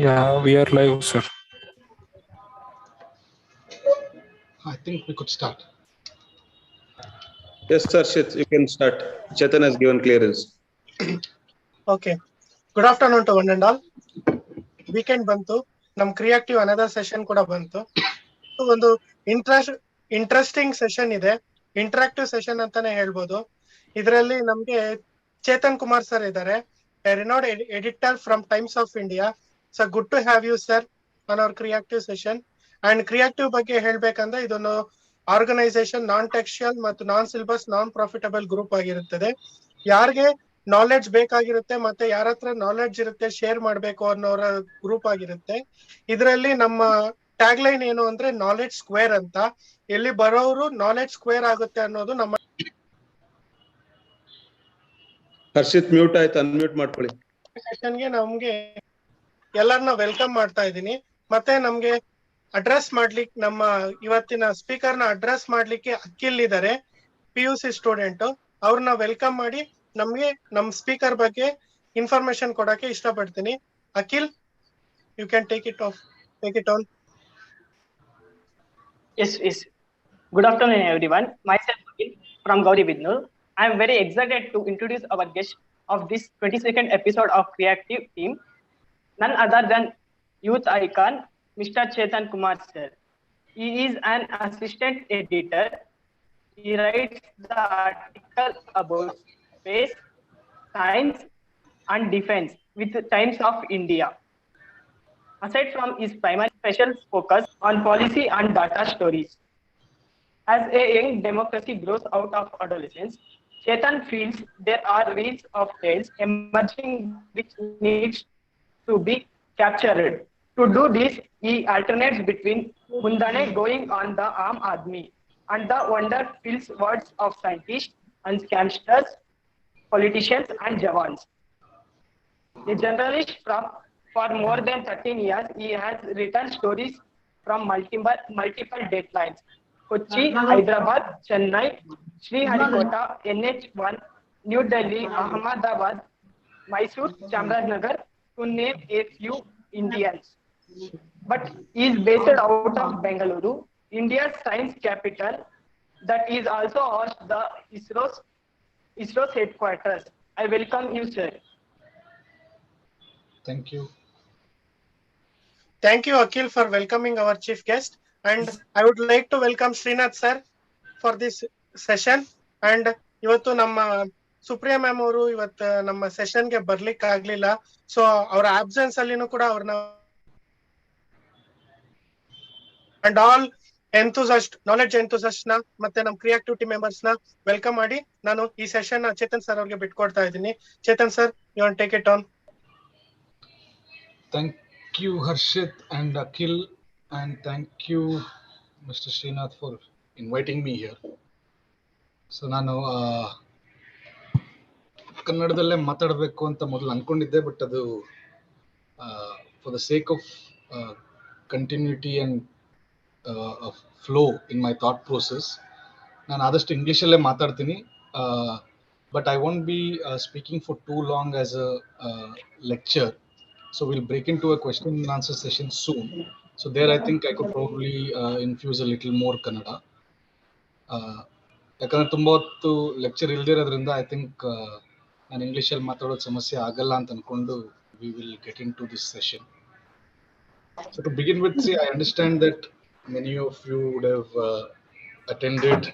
Yeah, we are live, sir. I think we could start. Yes, Arshit, you can start. Chethan has given clearance. Okay. Good afternoon to one and all. Weekend ಬಂತು ನಮ್ creative another session ಕೂಡ ಬಂತು. ಒಂದು interesting session ಇದೆ, interactive session ಅಂತಾನೆ ಹೇಳ್ಬೋದು. ಇದರಲ್ಲಿ ನಮ್ಗೆ ಚೇತನ್ ಕುಮಾರ್ ಸರ್ ಇದ್ದಾರೆ, renowned editor from Times of India. So good to have you sir on our creative session. And creative ಬಗ್ಗೆ ಹೇಳ್ಬೇಕಂದ್ರೆ ಇದೊಂದು ಆರ್ಗನೈಸೇಷನ್ ನಾನ್ ಟೆಕ್ಸ್ಚುಯಲ್ ಮತ್ತು non syllabus non profitable group ಆಗಿರುತ್ತದೆ. ಯಾರಿಗೆ ನಾಲೆಡ್ಜ್ ಬೇಕಾಗಿರುತ್ತೆ ಮತ್ತೆ ಯಾರ ಹತ್ರ ನಾಲೆಡ್ಜ್ ಇರುತ್ತೆ ಶೇರ್ ಮಾಡ್ಬೇಕು ಅನ್ನೋರ ಗ್ರೂಪ್ ಆಗಿರುತ್ತೆ. ಇದರಲ್ಲಿ ನಮ್ಮ ಟ್ಯಾಗ್ ಲೈನ್ ಏನು ಅಂದ್ರೆ ನಾಲೆಡ್ಜ್ ಸ್ಕ್ವೇರ್ ಅಂತ. ಎಲ್ಲಿ ಬರೋರು ನಾಲೆಡ್ಜ್ ಸ್ಕ್ವೇರ್ ಆಗುತ್ತೆ ಅನ್ನೋದು ನಮ್ಮ ಹರ್ಷಿತ್ ಮ್ಯೂಟ್ ಆಯ್ತು, ಅನ್ಮ್ಯೂಟ್ ಮಾಡ್ಕೊಳ್ಳಿ. ಸೆಷನ್ಗೆ ನಮ್ಗೆ ಎಲ್ಲರನ್ನ ವೆಲ್ಕಮ್ ಮಾಡ್ತಾ ಇದ್ದೀನಿ. ಮತ್ತೆ ನಮ್ಗೆ ಅಡ್ರೆಸ್ ಮಾಡ್ಲಿಕ್ಕೆ ನಮ್ಮ ಇವತ್ತಿನ ಸ್ಪೀಕರ್ನ ಅಡ್ರೆಸ್ ಮಾಡ್ಲಿಕ್ಕೆ ಅಖಿಲ್ ಇದ್ದಾರೆ, PUC ಸ್ಟೂಡೆಂಟ್. ಅವ್ರನ್ನ ವೆಲ್ಕಮ್ ಮಾಡಿ ನಮ್ಗೆ ನಮ್ ಸ್ಪೀಕರ್ ಬಗ್ಗೆ ಇನ್ಫಾರ್ಮೇಶನ್ ಕೊಡಕ್ಕೆ ಇಷ್ಟಪಡ್ತೀನಿ. Akhil, you can take it on. Yes. Good afternoon, everyone. Myself, Akhil from Gauri Bidnur. I am very excited to introduce our guest of this 22nd episode of Creative Team, none other than youth icon, Mr. Chethan Kumar, sir. He is an assistant editor. He writes the article about space, science, and defense with Times of India. Aside from his primary special focus on policy and data stories. As a young democracy grows out of adolescence, Chethan feels there are reels of tales emerging which needs to be captured. To do this, he alternates between Mundane going on the Aam Aadmi and the wonder-filled words of scientists and scamsters, politicians and jawans. A journalist for more than 13 years, he has written stories from multiple deadlines. Kochi, Hyderabad, Chennai, Sriharikota, NH1, New Delhi, Ahmedabad, Mysore, Chamarajanagar, to name a few Indians. But he is based out of Bengaluru, India's science capital, that is also hosts the ISRO's headquarters. I welcome you, sir. Thank you. Thank you, Akhil, for welcoming our chief guest. And I would like to welcome Srinath sir for this session. And ಇವತ್ತು ನಮ್ಮ Supriya ma'am ಅವರು ಇವತ್ತು ನಮ್ಮ ಸೆಷನ್ಗೆ ಬರ್ಲಿಕ್ಕೆ ಆಗ್ಲಿಲ್ಲ. So ಅವರ absence ಅಲ್ಲಿನೂ ಕೂಡ ಅವ್ರನ್ನ ಅಂಡ್ ಆಲ್ ನಾಲೆಡ್ಜ್ ಎಂಥೂಸಿಸ್ಟ್ ನ ಮತ್ತೆ ನಮ್ಮ ಕ್ರಿಯೇಟಿವಿಟಿ ಮೆಂಬರ್ಸ್ ನ ವೆಲ್ಕಮ್ ಮಾಡಿ ನಾನು ಈ ಸೆಷನ್ ಚೇತನ್ ಸರ್ ಅವ್ರಿಗೆ ಬಿಟ್ಕೊಡ್ತಾ ಇದ್ದೀನಿ. Chetan sir, you want take it on. Thank you, Harshit and Akhil, and thank you, Mr. Srinath, for inviting me here. So ನಾನು ಕನ್ನಡದಲ್ಲೇ ಮಾತಾಡಬೇಕು ಅಂತ ಮೊದಲು ಅಂದ್ಕೊಂಡಿದ್ದೆ, ಬಟ್ ಅದು for the sake of continuity and flow in my thought process ನಾನು ಆದಷ್ಟು ಇಂಗ್ಲೀಷಲ್ಲೇ ಮಾತಾಡ್ತೀನಿ. But I want be speaking for two long as a lecture. So we'll break into a question and answer session soon. So there I think I could probably infuse a little more Kannada. ಯಾಕಂದರೆ ತುಂಬ ಹೊತ್ತು lecture ಇಲ್ಲದೇ ಇರೋದ್ರಿಂದ I think ನಾನು ಇಂಗ್ಲೀಷಲ್ಲಿ ಮಾತಾಡೋದು ಸಮಸ್ಯೆ ಆಗಲ್ಲ ಅಂತ ಅಂದ್ಕೊಂಡು we will get into this session. So to begin with, I understand that many of you would have attended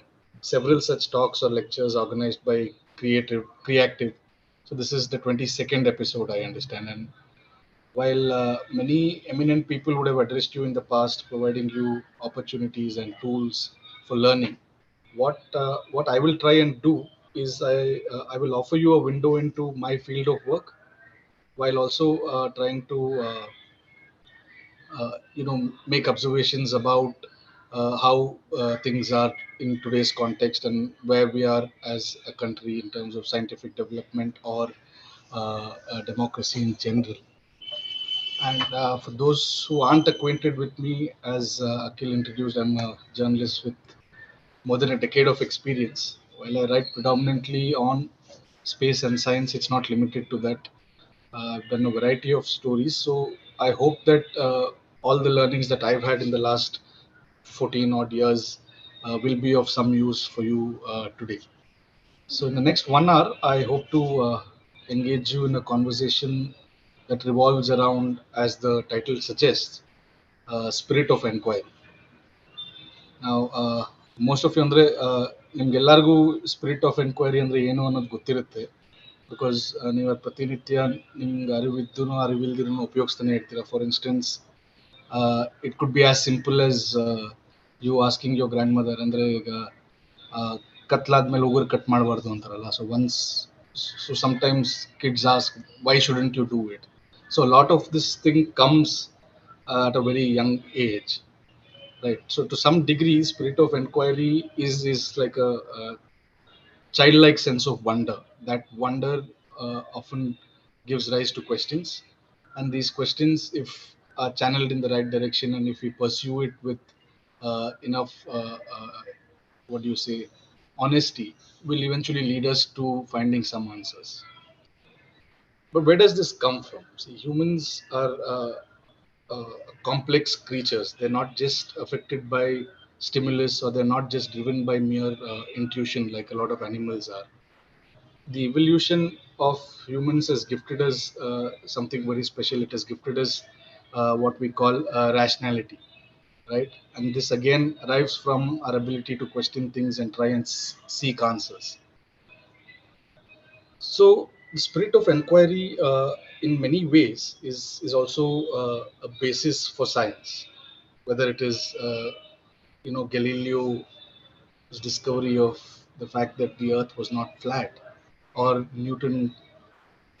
several such talks or lectures organized by Creative. So this is the 22nd episode, I understand, and while many eminent people would have addressed you in the past, providing you opportunities and tools for learning, what I will try and do is I will offer you a window into my field of work, while also trying to make observations about how things are in today's context and where we are as a country in terms of scientific development or democracy in general. And for those who aren't acquainted with me, as Akhil introduced, I'm a journalist with more than a decade of experience. While I write predominantly on space and science, it's not limited to that. I've done a variety of stories. So I hope that all the learnings that I've had in the last 14 odd years will be of some use for you today. So, in the next 1 hour, I hope to engage you in a conversation that revolves around, as the title suggests, spirit of inquiry. Now, most of you ಅಂದ್ರೆ ನಿಮ್ಗೆಲ್ಲರಿಗೂ spirit of enquiry ಅಂದ್ರೆ ಏನು ಅನ್ನೋದು ಗೊತ್ತಿರುತ್ತೆ. Because ನೀವು ಪ್ರತಿನಿತ್ಯ ನಿಮ್ಗೆ ಅರಿವಿದ್ದು ಅರಿವಿಲ್ದಿರೂ ಉಪಯೋಗಿಸ್ತಾನೆ ಇರ್ತೀರ. For instance, it could be as simple as you asking your grandmother, ಅಂದ್ರೆ ಈಗ ಕತ್ಲಾದ್ಮೇಲೆ ಉಗುರು ಕಟ್ ಮಾಡಬಾರ್ದು ಅಂತಾರಲ್ಲ. So sometimes kids ask, why shouldn't you do it? So a lot of this thing comes at a very young age, right? So to some degree, spirit of inquiry is like a childlike sense of wonder. That wonder often gives rise to questions, and these questions, if are channeled in the right direction and if we pursue it with enough what do you say, honesty, will eventually lead us to finding some answers. But where does this come from? See, humans are uh, complex creatures. They're not just affected by stimulus, or they're not just driven by mere intuition like a lot of animals are. The evolution of humans has gifted us something very special. It has gifted us what we call rationality, right? And this again arrives from our ability to question things and try and seek answers. So the spirit of inquiry, in many ways, is also a basis for science. Whether it is, Galileo's discovery of the fact that the Earth was not flat, or Newton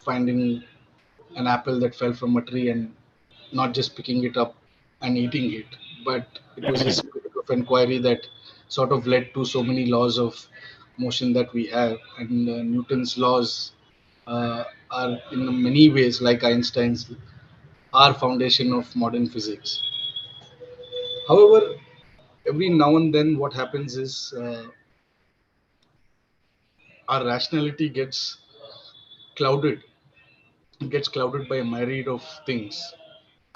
finding an apple that fell from a tree and not just picking it up and eating it, but it was his spirit of inquiry that sort of led to so many laws of motion that we have. And Newton's laws are, in many ways, like Einstein's, are foundation of modern physics. However, every now and then, what happens is our rationality clouded gets clouded by a myriad of things.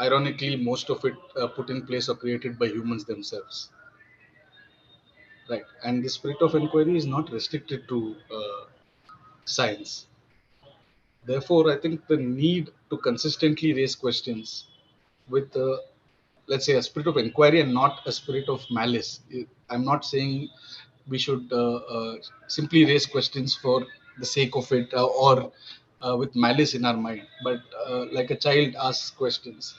Ironically, most of it put in place or created by humans themselves, right? And the spirit of inquiry is not restricted to science. Therefore, I think the need to consistently raise questions with, let's say, a spirit of inquiry and not a spirit of malice. I'm not saying we should simply raise questions for the sake of it, or with malice in our mind, but like a child asks questions.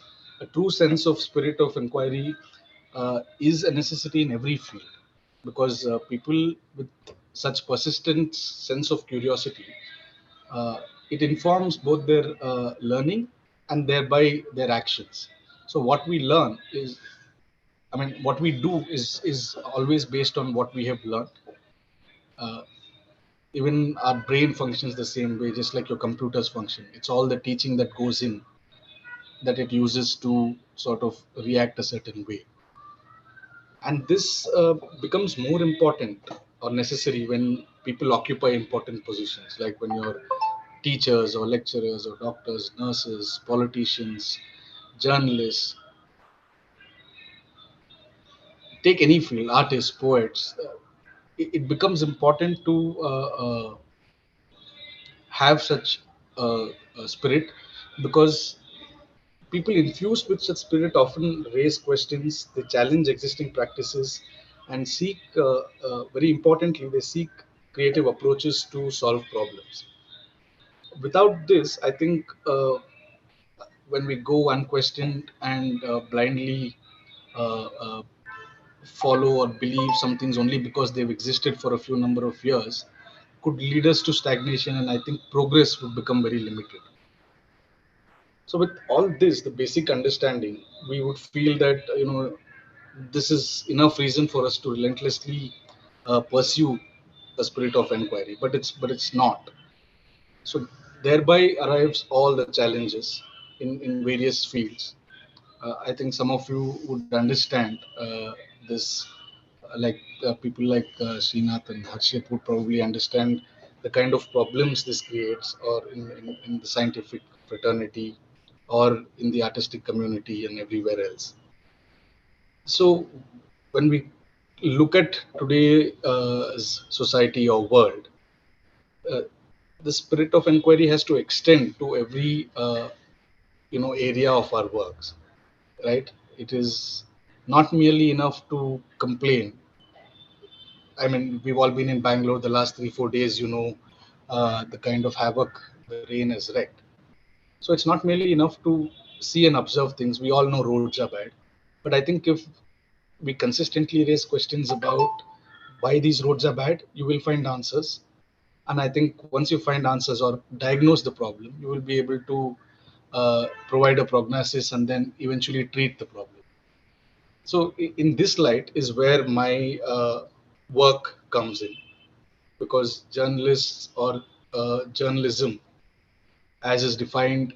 A true sense of spirit of inquiry is a necessity in every field, because people with such persistent sense of curiosity, uh, it informs both their learning and thereby their actions. So what we learn is, I mean, what we do is always based on what we have learned. Uh, Even our brain functions the same way, just like your computers function. It's all the teaching that goes in that it uses to sort of react a certain way. And this becomes more important or necessary when people occupy important positions, like when you're teachers or lecturers or doctors, nurses, politicians, journalists, take any field, artists, poets. It becomes important to have such a spirit, because people infused with such spirit often raise questions, they challenge existing practices, and seek, very importantly, they seek creative approaches to solve problems. Without this, I think when we go unquestioned and blindly uh, follow or believe some things only because they've existed for a few number of years, could lead us to stagnation, and I think progress would become very limited. So with all this, the basic understanding, we would feel that, this is enough reason for us to relentlessly pursue the spirit of inquiry, but it's not. So thereby arrives all the challenges in various fields. I think some of you would understand this, like people like Srinath and Harshit would probably understand the kind of problems this creates, or in the scientific fraternity, or in the artistic community and everywhere else. So when we look at today's society or world, uh, the spirit of inquiry has to extend to every area of our works, right? It is not merely enough to complain. I mean, we've all been in Bangalore the last 3 4 days. The kind of havoc the rain has wreaked. So it's not merely enough to see and observe things. We all know roads are bad, but I think if we consistently raise questions about why these roads are bad, you will find answers. And I think once you find answers or diagnose the problem, you will be able to provide a prognosis and then eventually treat the problem. So in this light is where my work comes in, because journalists or journalism, as is defined,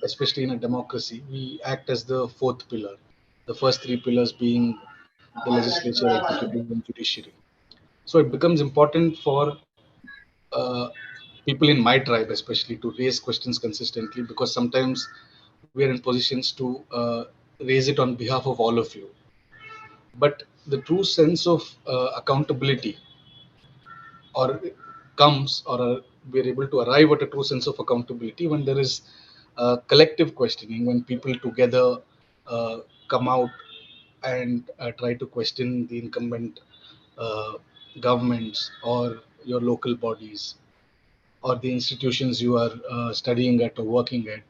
especially in a democracy, we act as the fourth pillar. The first three pillars being the legislature, executive, and judiciary. So it becomes important for uh, people in my tribe, especially, to raise questions consistently, because sometimes we are in positions to raise it on behalf of all of you. But the true sense of accountability or comes or we are able to arrive at a true sense of accountability when there is collective questioning, when people together uh, come out and try to question the incumbent uh, governments or your local bodies or the institutions you are studying at or working at.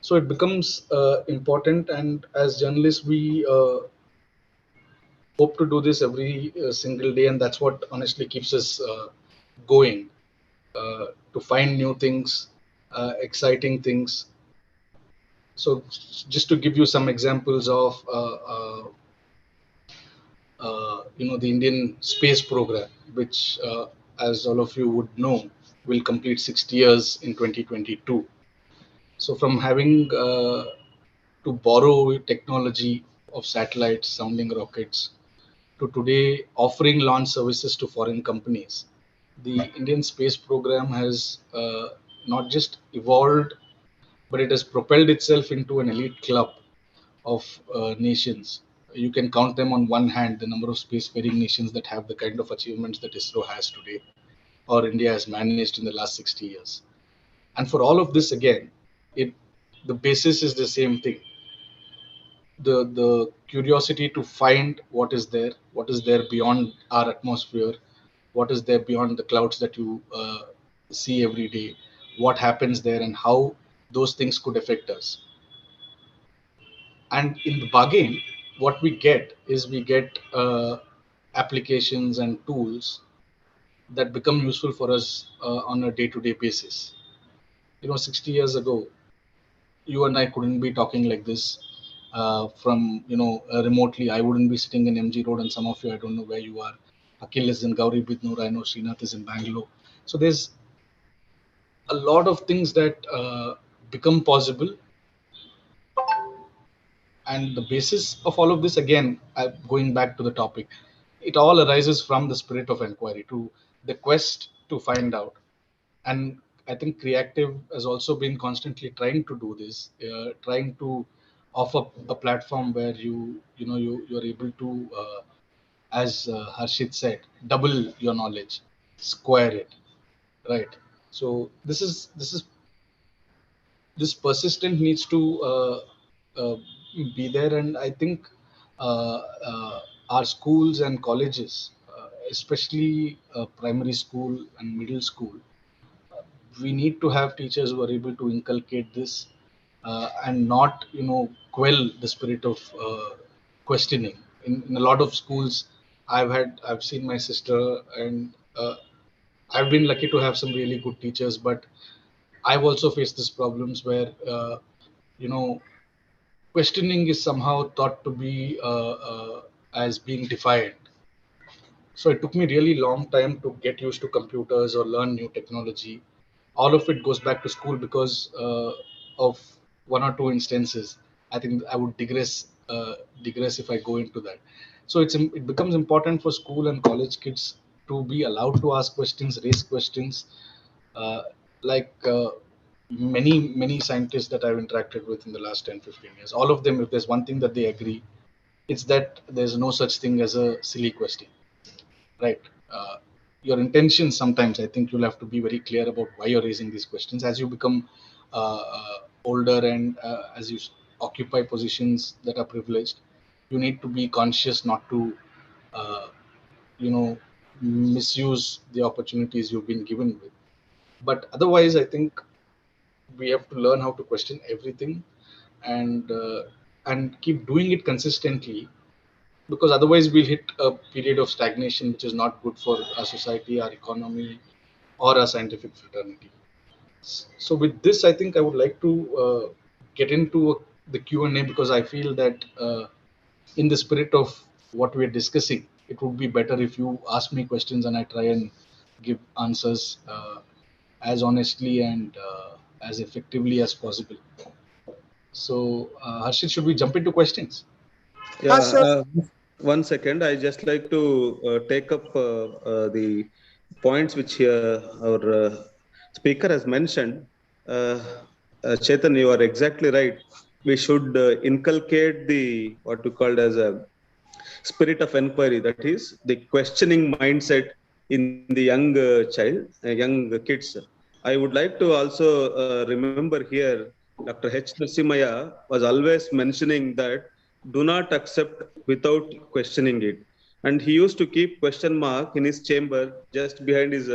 So it becomes important, and as journalists, we hope to do this every single day, and that's what honestly keeps us going, to find new things, exciting things. So, just to give you some examples of the Indian space program, which, as all of you would know, will complete 60 years in 2022. So, from having to borrow technology of satellites, sounding rockets, to today offering launch services to foreign companies, the Indian space program has not just evolved, but it has propelled itself into an elite club of nations. You can count them on one hand, the number of spacefaring nations that have the kind of achievements that ISRO has today, or India has managed in the last 60 years. And for all of this, again, it the basis is the same thing: the curiosity to find what is there beyond our atmosphere, what is there beyond the clouds that you see every day, what happens there, and how those things could affect us. And in the bargain, what we get is we get applications and tools that become useful for us on a day-to-day basis. 60 years ago, you and I couldn't be talking like this from remotely. I wouldn't be sitting in MG Road, and some of you, I don't know where you are. Akhil is in Gauri Bidnoor. I know Srinath is in Bangalore. So there's a lot of things that become possible, and the basis of all of this, again, going back to the topic, it all arises from the spirit of inquiry, to the quest to find out. And I think Creative has also been constantly trying to do this, trying to offer a platform where you're able to, as Harshit said, double your knowledge, square it, right? So this persistent needs to uh, be there, and I think uh, uh, our schools and colleges, especially primary school and middle school, we need to have teachers who are able to inculcate this, and not quell the spirit of questioning. In a lot of schools, I've seen my sister, and I've been lucky to have some really good teachers, but I've also faced these problems where you know questioning is somehow thought to be as being defiant. So it took me really long time to get used to computers or learn new technology. All of it goes back to school because of one or two instances. I think I would digress if I go into that. So it becomes important for school and college kids to be allowed to ask questions, raise questions, uh, like many scientists that I've interacted with in the last 10-15 years, all of them, if there's one thing that they agree, it's that there's no such thing as a silly question, right? uh, your intention, sometimes I think you'll have to be very clear about why you're raising these questions. As you become older and as you occupy positions that are privileged, you need to be conscious not to uh, you know misuse the opportunities you've been given with. But otherwise, I think we have to learn how to question everything, and keep doing it consistently, because otherwise we'll hit a period of stagnation, which is not good for our society, our economy, or our scientific fraternity. So with this, I think I would like to get into the Q&A, because I feel that in the spirit of what we're discussing, it would be better if you ask me questions and I try and give answers as honestly and as effectively as possible. So, Harshit, should we jump into questions? Yeah, Sure. 1 second. I just like to take up the points which our speaker has mentioned. Uh, Chetan, you are exactly right. We should inculcate the what we called as a spirit of inquiry, that is the questioning mindset in the young child, young kids. I would like to also remember here Dr. H. Narasimhaya was always mentioning that do not accept without questioning it. And he used to keep question mark in his chamber just behind his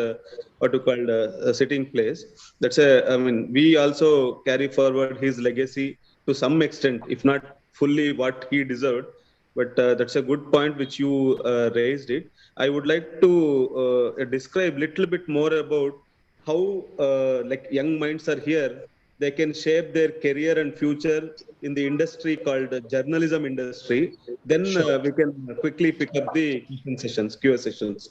what you call sitting place. That's a, I mean, we also carry forward his legacy to some extent, if not fully what he deserved. But that's a good point which you raised it. I would like to describe little bit more about how like young minds are here. They can shape their career and future in the industry called journalism industry. Then Sure. we can quickly pick up the question sessions, Q&A sessions.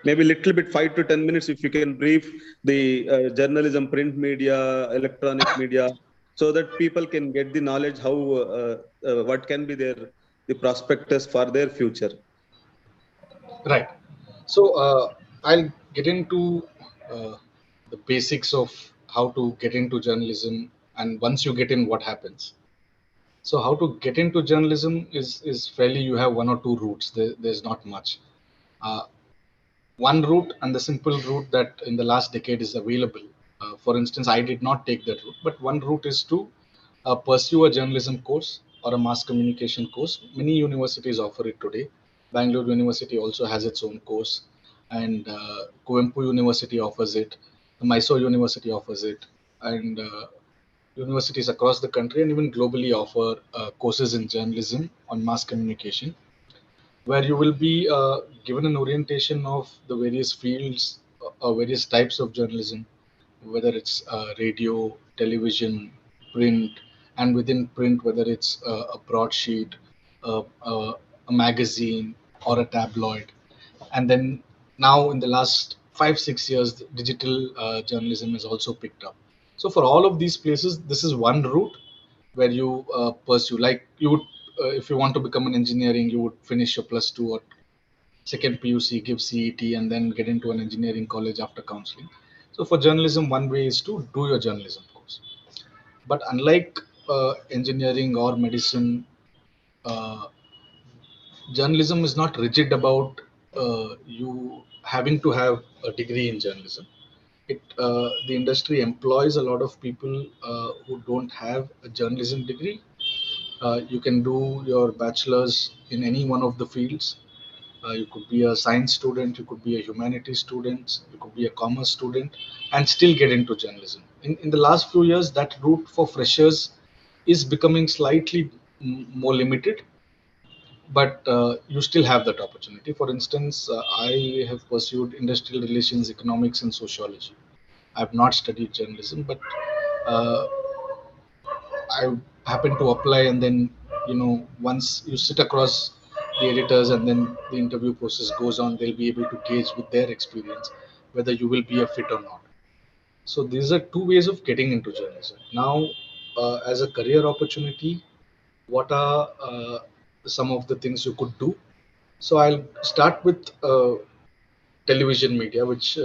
Maybe little bit 5 to 10 minutes if you can brief the journalism, print media, electronic media, so that people can get the knowledge how what can be their the prospectus for their future. Right. So, I'll get into uh, the basics of how to get into journalism, and once you get in, what happens. So, how to get into journalism is fairly, you have one or two routes. There's not much. Uh, One route, and the simple route that in the last decade is available. For instance, I did not take that route, but one route is to pursue a journalism course or a mass communication course. Many universities offer it today. Bangalore University also has its own course, and Kuvempu University offers it. Mysore University offers it, and universities across the country and even globally offer courses in journalism on mass communication, where you will be given an orientation of the various fields or various types of journalism, whether it's radio, television, print, and within print, whether it's a broadsheet, a magazine, or a tabloid. And then now, in the last 5-6 years, digital journalism has also picked up. So, for all of these places, this is one route where you pursue. Like you would, if you want to become an engineering, you would finish your plus two or second PUC, give CET, and then get into an engineering college after counseling. So for journalism, one way is to do your journalism course. But unlike engineering or medicine, uh, journalism is not rigid about you having to have a degree in journalism. The industry employs a lot of people who don't have a journalism degree. You can do your bachelor's in any one of the fields. You could be a science student, you could be a humanities student, you could be a commerce student, and still get into journalism. In the last few years, that route for freshers is becoming slightly more limited, but you still have that opportunity. For instance, I have pursued industrial relations, economics, and sociology. I have not studied journalism, but uh, I happen to apply, and then once you sit across the editors, and then the interview process goes on, they'll be able to gauge with their experience whether you will be a fit or not. So these are two ways of getting into journalism. Now, as a career opportunity, what are some of the things you could do? So I'll start with television media, which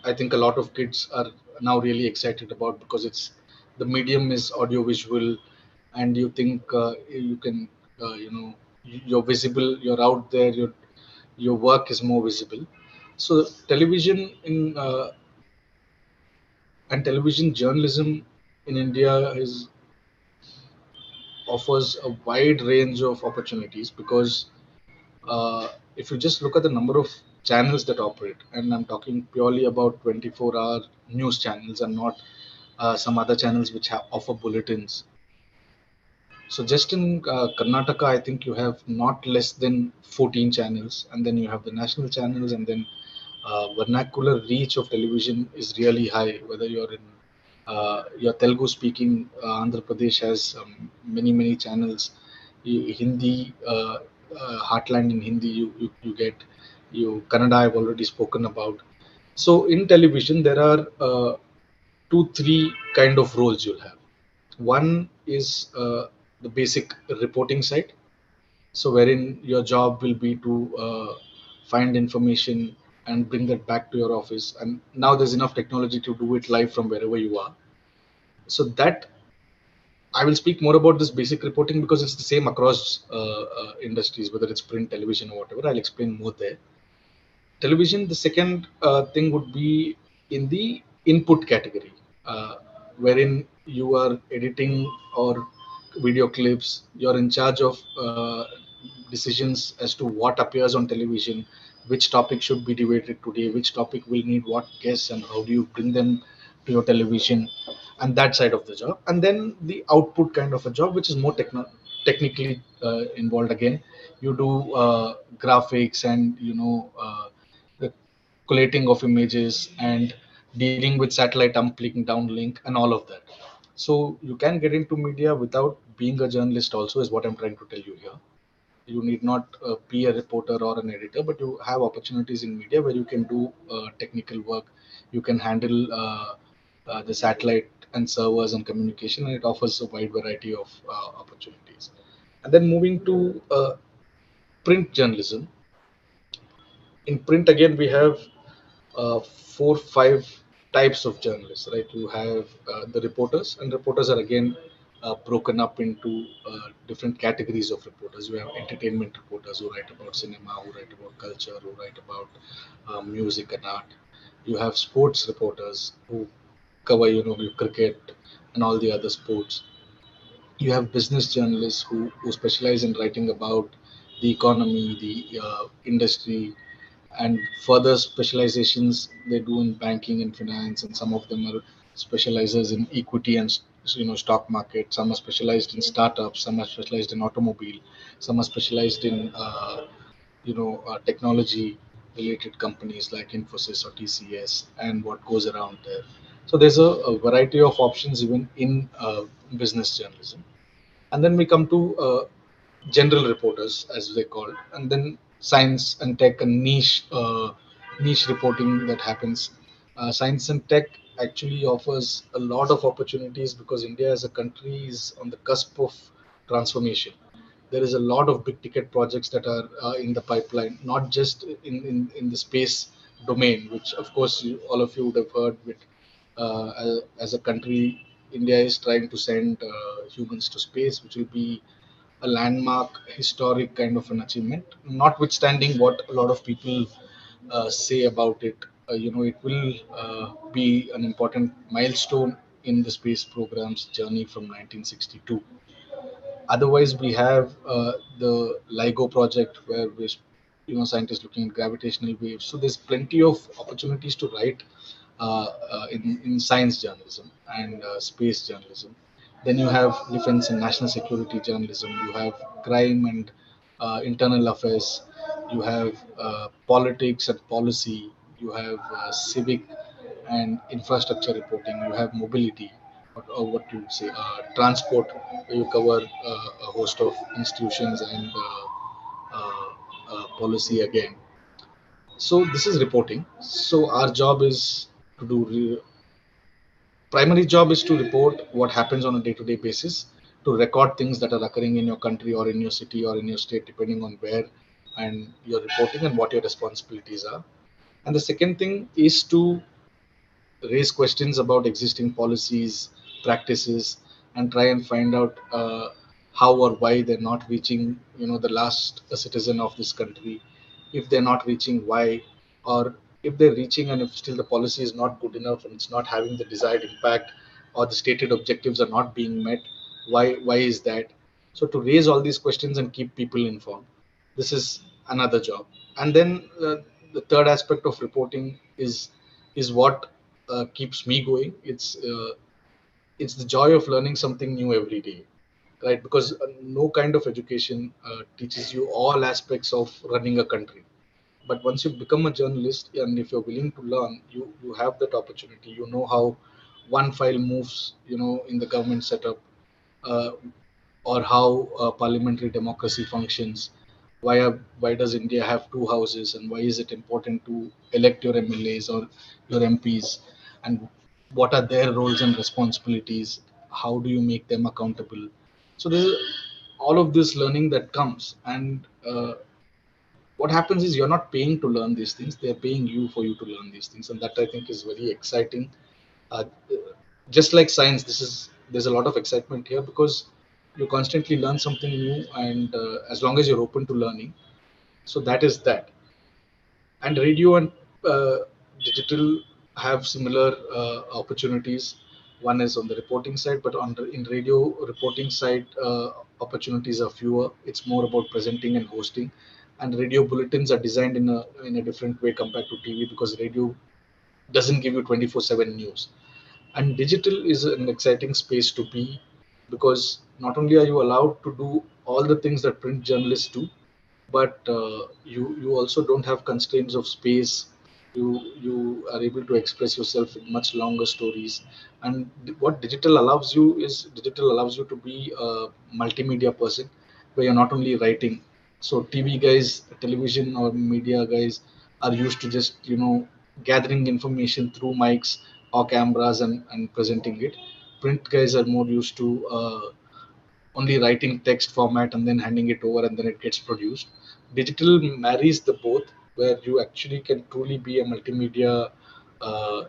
I think a lot of kids are now really excited about, because it's the medium is audio visual, and you think you can you're visible, you're out there, your work is more visible. So television in and television journalism in India is offers a wide range of opportunities, because if you just look at the number of channels that operate, and I'm talking purely about 24-hour news channels and not some other channels which offer bulletins. So just in Karnataka, I think you have not less than 14 channels, and then you have the national channels, and then vernacular reach of television is really high. Whether you're in your Telugu speaking Andhra Pradesh has many channels. Hindi heartland in Hindi you get, you Kannada I've already spoken about. So in television there are two three kind of roles you'll have. One is the basic reporting side, so wherein your job will be to find information and bring that back to your office. And now there's enough technology to do it live from wherever you are. So that I will speak more about this basic reporting because it's the same across industries, whether it's print, television, or whatever. I'll explain more there. Television, the second thing would be in the input category, wherein you are editing or video clips. You're in charge of decisions as to what appears on television, which topic should be debated today, which topic will need what guests, and how do you bring them to your television, and that side of the job. And then the output kind of a job, which is more technically involved. Again, you do graphics and the collating of images and dealing with satellite uplink, downlink, and all of that. So you can get into media without being a journalist also, is what I'm trying to tell you here. You need not be a reporter or an editor, but you have opportunities in media where you can do technical work. You can handle the satellite and servers and communication, and it offers a wide variety of opportunities. And then moving to print journalism. In print, again, we have 4 5 types of journalists, right? You have the reporters, and reporters are again broken up into different categories of reporters. You have entertainment reporters who write about cinema, who write about culture, who write about music and art. You have sports reporters who cover your cricket and all the other sports. You have business journalists who specialize in writing about the economy, the industry, and further specializations they do in banking and finance. And some of them are specializers in equity and stock market. Some are specialized in startups. Some are specialized in automobile. Some are specialized in technology related companies like Infosys or TCS and what goes around there. So there's a variety of options even in business journalism. And then we come to general reporters, as they call, and then science and tech and niche reporting that happens. Science and tech actually offers a lot of opportunities because India as a country is on the cusp of transformation. There is a lot of big ticket projects that are in the pipeline, not just in the space domain, which of course all of you would have heard. With as a country, India is trying to send humans to space, which will be a landmark, historic kind of an achievement. Notwithstanding what a lot of people say about it, it will be an important milestone in the space program's journey from 1962. Otherwise, we have the LIGO project where we, scientists looking at gravitational waves. So there's plenty of opportunities to write in science journalism and space journalism. Then you have defense and national security journalism. You have crime and internal affairs. You have politics and policy. You have civic and infrastructure reporting. You have mobility, or what you would say, transport, where you cover a host of institutions and policy again. So this is reporting. So our job is to do primary job is to report what happens on a day-to-day basis, to record things that are occurring in your country or in your city or in your state, depending on where and you're reporting and what your responsibilities are. And the second thing is to raise questions about existing policies, practices, and try and find out how or why they're not reaching, the last citizen of this country. If they're not reaching, why, or if they're reaching and if still the policy is not good enough and it's not having the desired impact, or the stated objectives are not being met, why is that? So to raise all these questions and keep people informed, this is another job. And then the third aspect of reporting is what keeps me going. It's the joy of learning something new every day, right? Because no kind of education teaches you all aspects of running a country. But once you become a journalist, and if you're willing to learn, you have that opportunity. You know how one file moves, in the government setup, uh, or how parliamentary democracy functions. Why does India have two houses, and why is it important to elect your MLAs or your MPs, and what are their roles and responsibilities? How do you make them accountable? So this is all of this learning that comes, and what happens is you're not paying to learn these things; they're paying you for you to learn these things, and that I think is very exciting. uh, just like science, there's a lot of excitement here because you constantly learn something new, and as long as you're open to learning, so that is that. And radio and uh, digital have similar opportunities. One is on the reporting side, but in radio reporting side, opportunities are fewer. It's more about presenting and hosting, and radio bulletins are designed in a different way compared to TV, because radio doesn't give you 24/7 news. And digital is an exciting space to be, because not only are you allowed to do all the things that print journalists do, but you also don't have constraints of space. You are able to express yourself in much longer stories. And what digital allows you to be a multimedia person, where you're not only writing. So TV guys, television or media guys, are used to just gathering information through mics or cameras, and presenting it. Print guys are more used to only writing text format and then handing it over, and then it gets produced. Digital marries the both, where you actually can truly be a multimedia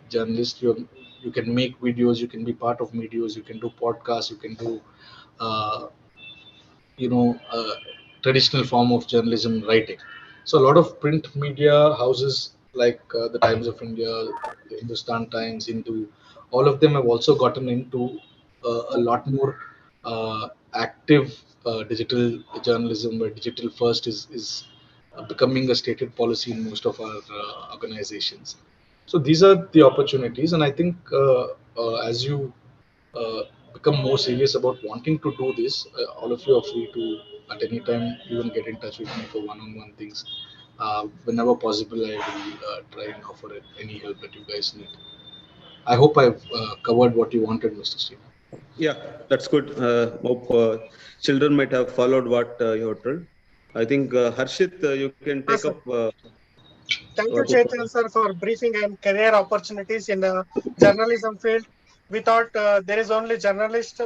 journalist. You can make videos, you can be part of videos, you can do podcasts, you can do uh, traditional form of journalism, writing. So a lot of print media houses like the Times of India, the Hindustan Times, Hindu, all of them have also gotten into a lot more active digital journalism, where digital first is becoming a stated policy in most of our organizations. So these are the opportunities, and I think as you uh, become more serious about wanting to do this, all of you are free to at any time even get in touch with me for one-on-one things. Whenever possible, I will try and offer any help that you guys need. I hope I've covered what you wanted, Mr. Steve. Yeah, that's good. Hope children might have followed what you have told. I think Harshit, you can take Sir. up Thank you, what you. Chethan sir, for briefing and career opportunities in the journalism field. We thought there is only journalist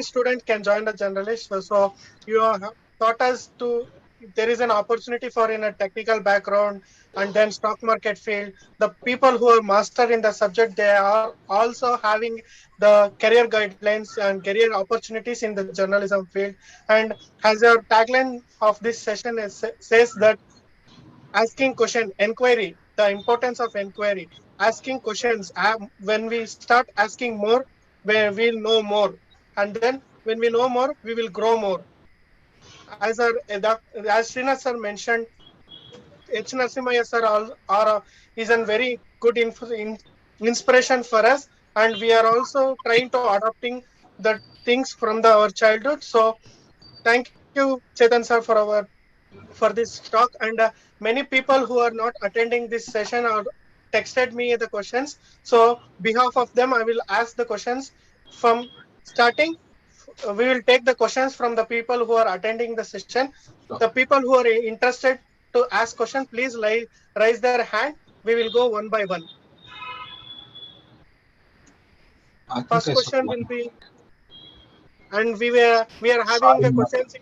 student can join the journalist. So you have taught us to there is an opportunity for in a technical background and then stock market field. The people who are master in the subject, they are also having the career guidelines and career opportunities in the journalism field. And as our tagline of this session says that asking question, inquiry, the importance of inquiry, asking questions. When we start asking more, where we'll know more, and then when we know more, we will grow more. As Srinath sir mentioned, H. Narasimhaya sir is a very good inspiration for us, and we are also trying to adopting the things from our childhood. So thank you, Chetan sir, for this talk. And many people who are not attending this session or texted me the questions. So behalf of them, I will ask the questions from starting. We will take the questions from the people who are attending the session. The people who are interested to ask question, please raise their hand. We will go one by one. I think First I saw question will one. be, and we are having the Sorry. questions in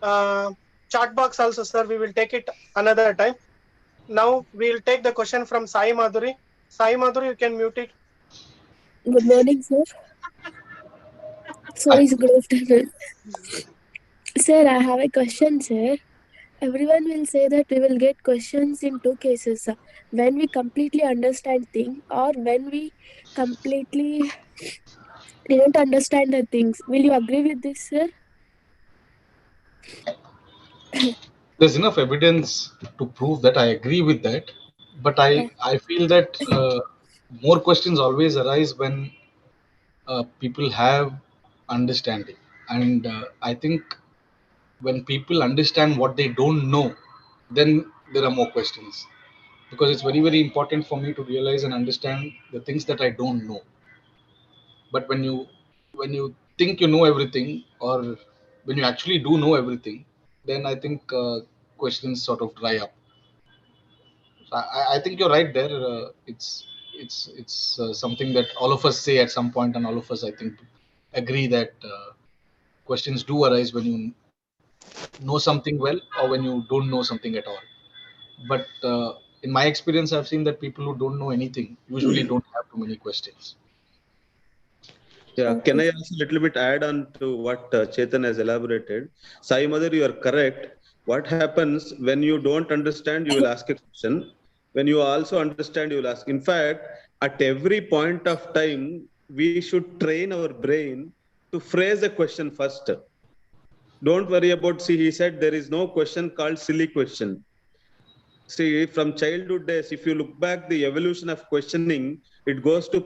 the chat box also, sir. We will take it another time. Now we'll take the question from Sai Madhuri. Sai Madhur, you can mute it. Good morning, sir. Sorry, good afternoon. Sir, I have a question, sir. Everyone will say that we will get questions in two cases, sir. When we completely understand thing or when we completely didn't understand the things. Will you agree with this, sir? There's enough evidence to prove that I agree with that, but I feel that more questions always arise when people have understanding, and I think when people understand what they don't know, then there are more questions, because it's very very important for me to realize and understand the things that I don't know. But when you think you know everything, or when you actually do know everything, then I think questions sort of dry up. So I think you're right there. It's something that all of us say at some point, and all of us, I think, agree that questions do arise when you know something well or when you don't know something at all. But in my experience, I've seen that people who don't know anything usually don't have too many questions. Yeah, can Okay. I also a little bit add on to what Chetan has elaborated? Sai Mother, you are correct. What happens when you don't understand, you will ask a question. When you also understand, you will ask. In fact, at every point of time, we should train our brain to phrase a question first. Don't worry about, see, he said there is no question called silly question. See, from childhood days, if you look back the evolution of questioning, it goes to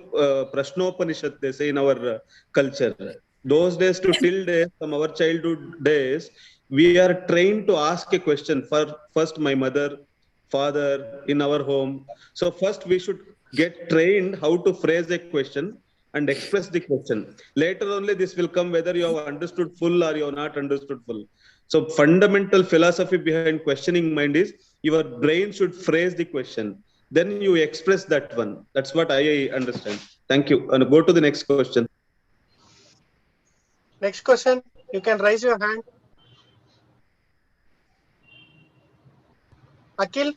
Prashnopanishad, they say in our culture. Those days to till days, from our childhood days, we are trained to ask a question for first my mother, father in our home. So first we should get trained how to phrase a question and express the question. Later only this will come whether you have understood full or you have not understood full. So fundamental philosophy behind questioning mind is your brain should phrase the question. Then you express that one. That's what I understand. Thank you. And go to the next question. Next question, you can raise your hand. Akhil?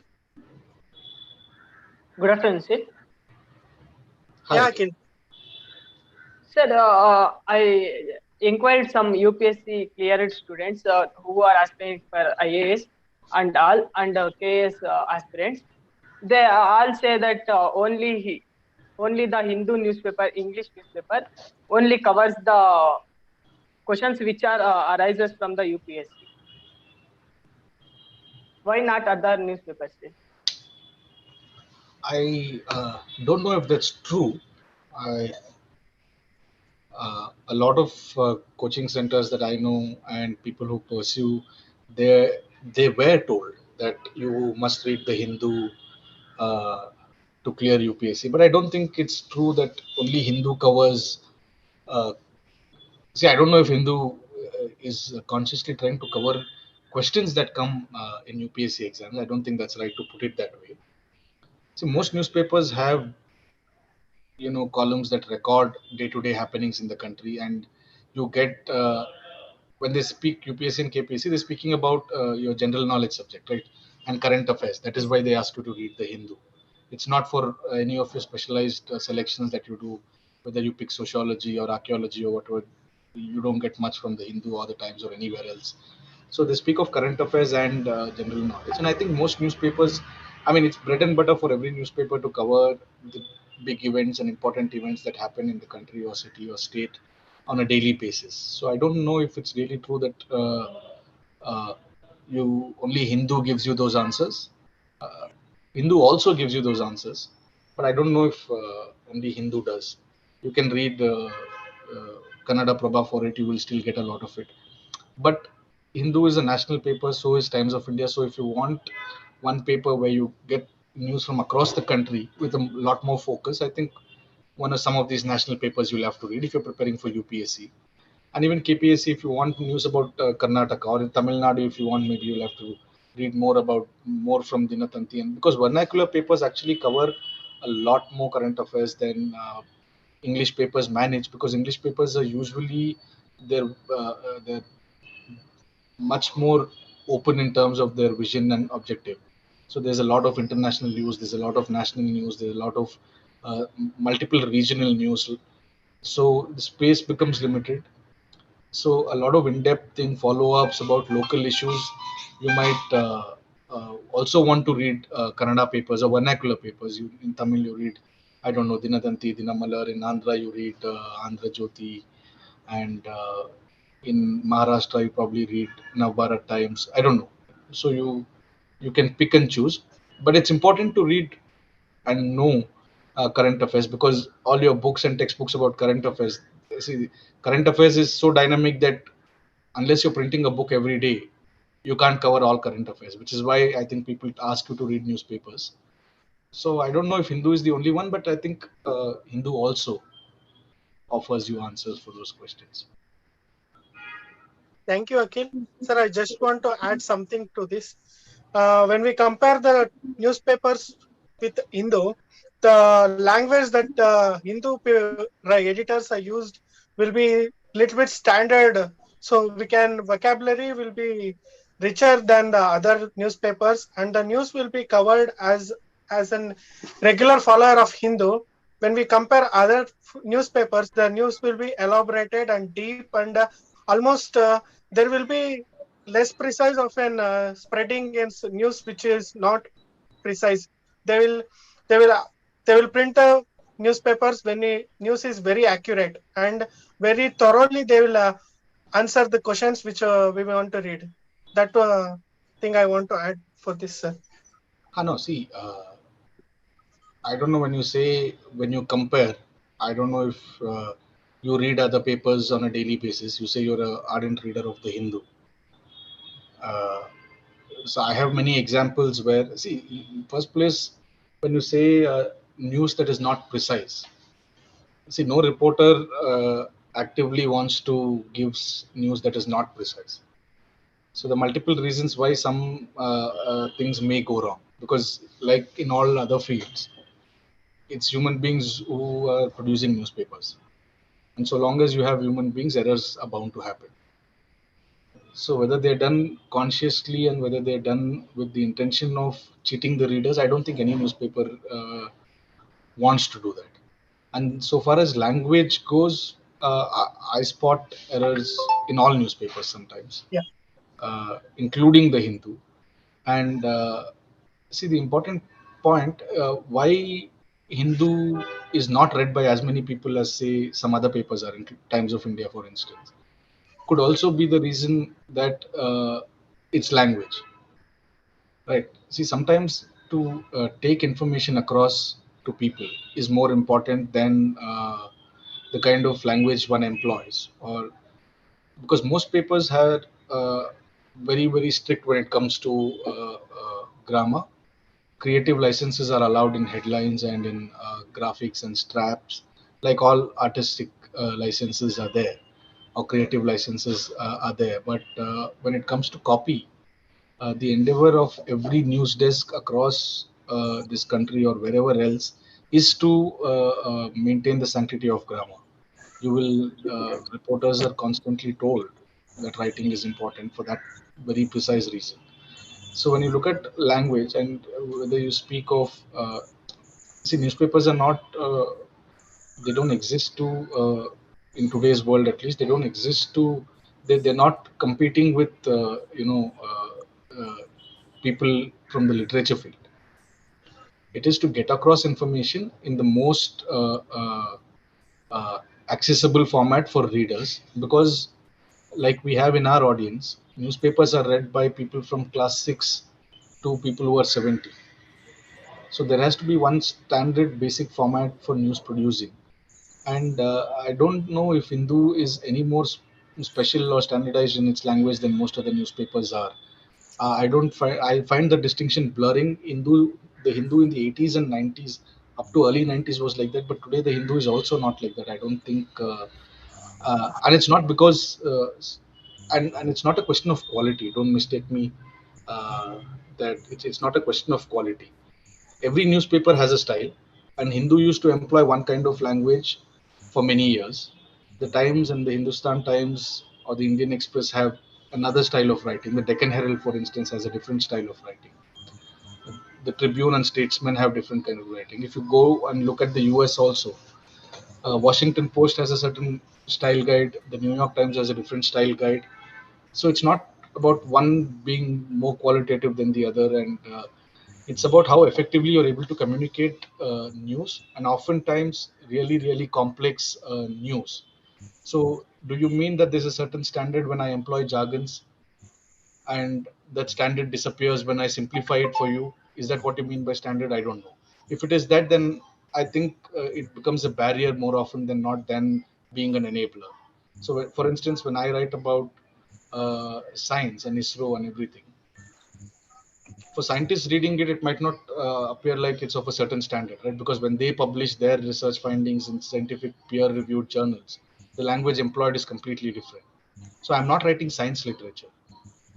Good afternoon, sir. Hi. Yeah, Akhil. Sir, I inquired some UPSC cleared students who are aspiring for IAS and all, and KS aspirants. They all say that only the Hindu newspaper, English newspaper, only covers the questions which are arises from the UPSC. Why not other newspapers, sir? I don't know if that's true. I a lot of coaching centers that I know and people who pursue, they they were told that you must read the Hindu uh, to clear UPSC. But I don't think it's true that only Hindu covers. Uh, See, I don't know if Hindu is consciously trying to cover questions that come in UPSC exams. I don't think that's right to put it that way. See, most newspapers have columns that record day-to-day happenings in the country, and you get when they speak UPSC and KPSC, they're speaking about your general knowledge subject, right, and current affairs. That is why they ask you to read the Hindu. It's not for any of your specialized selections that you do, whether you pick sociology or archaeology or whatever. You don't get much from the Hindu or the Times or anywhere else. So they speak of current affairs and general knowledge. And I think most newspapers, I mean, it's bread and butter for every newspaper to cover the big events and important events that happen in the country or city or state on a daily basis. So I don't know if it's really true that uh, you only Hindu gives you those answers. Uh, Hindu also gives you those answers, but I don't know if only Hindu does. You can read Kannada Prabha for it; you will still get a lot of it. But Hindu is a national paper, so is Times of India. So if you want one paper where you get news from across the country with a lot more focus, I think one of some of these national papers you'll have to read if you're preparing for UPSC. And even KPSC, if you want news about Karnataka, or in Tamil Nadu, if you want, maybe you'll have to read more from Dinatanti. And because vernacular papers actually cover a lot more current affairs than English papers manage, because English papers are usually they're much more open in terms of their vision and objective. So there's a lot of international news, there's a lot of national news, there's a lot of multiple regional news. So the space becomes limited. So a lot of in-depth thing follow-ups about local issues. You might also want to read Kannada papers or vernacular papers. In Tamil you read, I don't know, Dinadanti, Dinamalar. In Andhra you read Andhra Jyoti, and in Maharashtra you probably read Navbharat Times. I don't know. So you can pick and choose, but it's important to read and know current affairs, because all your books and textbooks about current affairs, see, current affairs is so dynamic that unless you're printing a book every day, you can't cover all current affairs, which is why I think people ask you to read newspapers. So I don't know if Hindu is the only one, but I think Hindu also offers you answers for those questions. Thank you, Akhil. Sir, I just want to add something to this. When we compare the newspapers with Hindu, the language that editors are used will be little bit standard. So we can vocabulary will be richer than the other newspapers, and the news will be covered as an regular follower of Hindu. When we compare other newspapers, the news will be elaborated and deep, and almost there will be less precise of an spreading against news which is not precise. They will they will they will print the newspapers when the news is very accurate and very thoroughly. They will answer the questions which we want to read. That thing I want to add for this, sir. No, see, I don't know, when you say, when you compare, I don't know if you read other papers on a daily basis. You say you're a ardent reader of the Hindu. Uh, so I have many examples where, see, in first place, when you say news that is not precise, see, no reporter actively wants to give news that is not precise. So the multiple reasons why some things may go wrong, because like in all other fields, it's human beings who are producing newspapers, and so long as you have human beings, errors are bound to happen. So whether they're done consciously and whether they're done with the intention of cheating the readers, I don't think any newspaper wants to do that. And so far as language goes, I spot errors in all newspapers sometimes, Yeah. including the Hindu. And see, the important point, why Hindu is not read by as many people as, say, some other papers are, in Times of India, for instance, could also be the reason that its language, right? See, sometimes to take information across to people is more important than the kind of language one employs, or because most papers are very strict when it comes to grammar. Creative licenses are allowed in headlines and in graphics and straps, like all artistic licenses are there, or creative licenses are there. But when it comes to copy, the endeavor of every news desk across this country or wherever else is to maintain the sanctity of grammar. You will, reporters are constantly told that writing is important for that very precise reason. So when you look at language, and whether you speak of, see, newspapers are not, they don't exist to, in today's world at least, they don't exist to, they're not competing with, people from the literature field. It is to get across information in the most uh, accessible format for readers, because like we have in our audience, newspapers are read by people from class 6 to people who are 70. So there has to be one standard basic format for news producing. And I don't know if Hindu is any more special or standardized in its language than most other newspapers are. I don't find, I find the distinction blurring. The Hindu in the 80s and 90s, up to early 90s, was like that, but today the Hindu is also not like that. I don't think, and it's not because, and it's not a question of quality. Don't mistake me. Uh, that it's not a question of quality. Every newspaper has a style, and Hindu used to employ one kind of language for many years. The Times and the Hindustan Times or the Indian Express have another style of writing. The Deccan Herald, for instance, has a different style of writing. the Tribune and Statesman have different kind of writing. If you go and look at the US also, Washington Post has a certain style guide, the New York Times has a different style guide. So it's not about one being more qualitative than the other, and it's about how effectively you're able to communicate news, and oftentimes really complex news. So do you mean that there's a certain standard when I employ jargons, and that standard disappears when I simplify it for you? Is that what you mean by standard? I don't know. If it is that, then I think it becomes a barrier more often than not, than being an enabler. So, for instance, when I write about science and ISRO and everything, for scientists reading it, it might not appear like it's of a certain standard, right? Because when they publish their research findings in scientific peer-reviewed journals, the language employed is completely different. So I'm not writing science literature.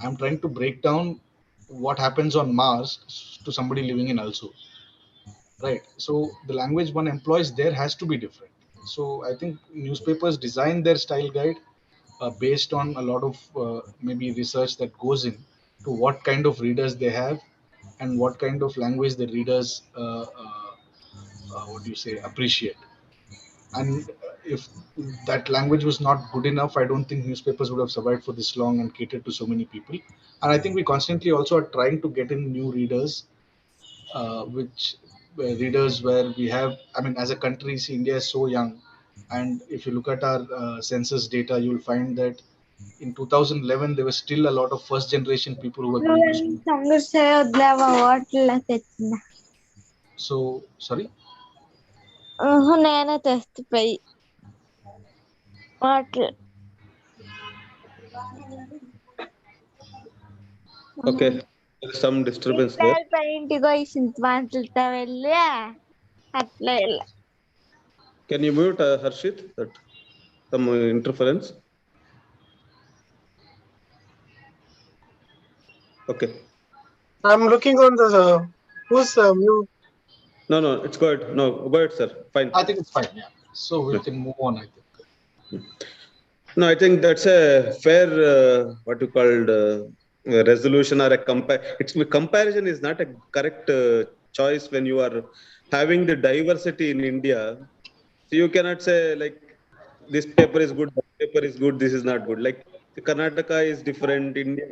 I'm trying to break down what happens on Mars to somebody living in Also, right? So the language one employs there has to be different. So I think newspapers design their style guide based on a lot of maybe research that goes in to what kind of readers they have and what kind of language the readers what do you say, appreciate. And if that language was not good enough, I don't think newspapers would have survived for this long and catered to so many people. And I think we constantly also are trying to get in new readers, which readers where we have, I mean, as a country, see, India is so young. And if you look at our census data, you'll find that in 2011, there were still a lot of first generation people who were going to school. So, sorry? నేనే తెచ్చిపోయి water Okay, there is some disturbance there. ఇంటికి పోయి మాటలతో వెళ్ళి అట్లా వెళ్ళా. Can you mute Harshit? That some interference. Okay. I'm looking on the who's mute. No, it's good. No, go ahead, sir. Fine. I think it's fine. Yeah. So we can move on, I think. No, I think that's a fair, what you called resolution or a comparison is not a correct choice when you are having the diversity in India. So you cannot say like this paper is good, that paper is good, this is not good. Like Karnataka is different, India,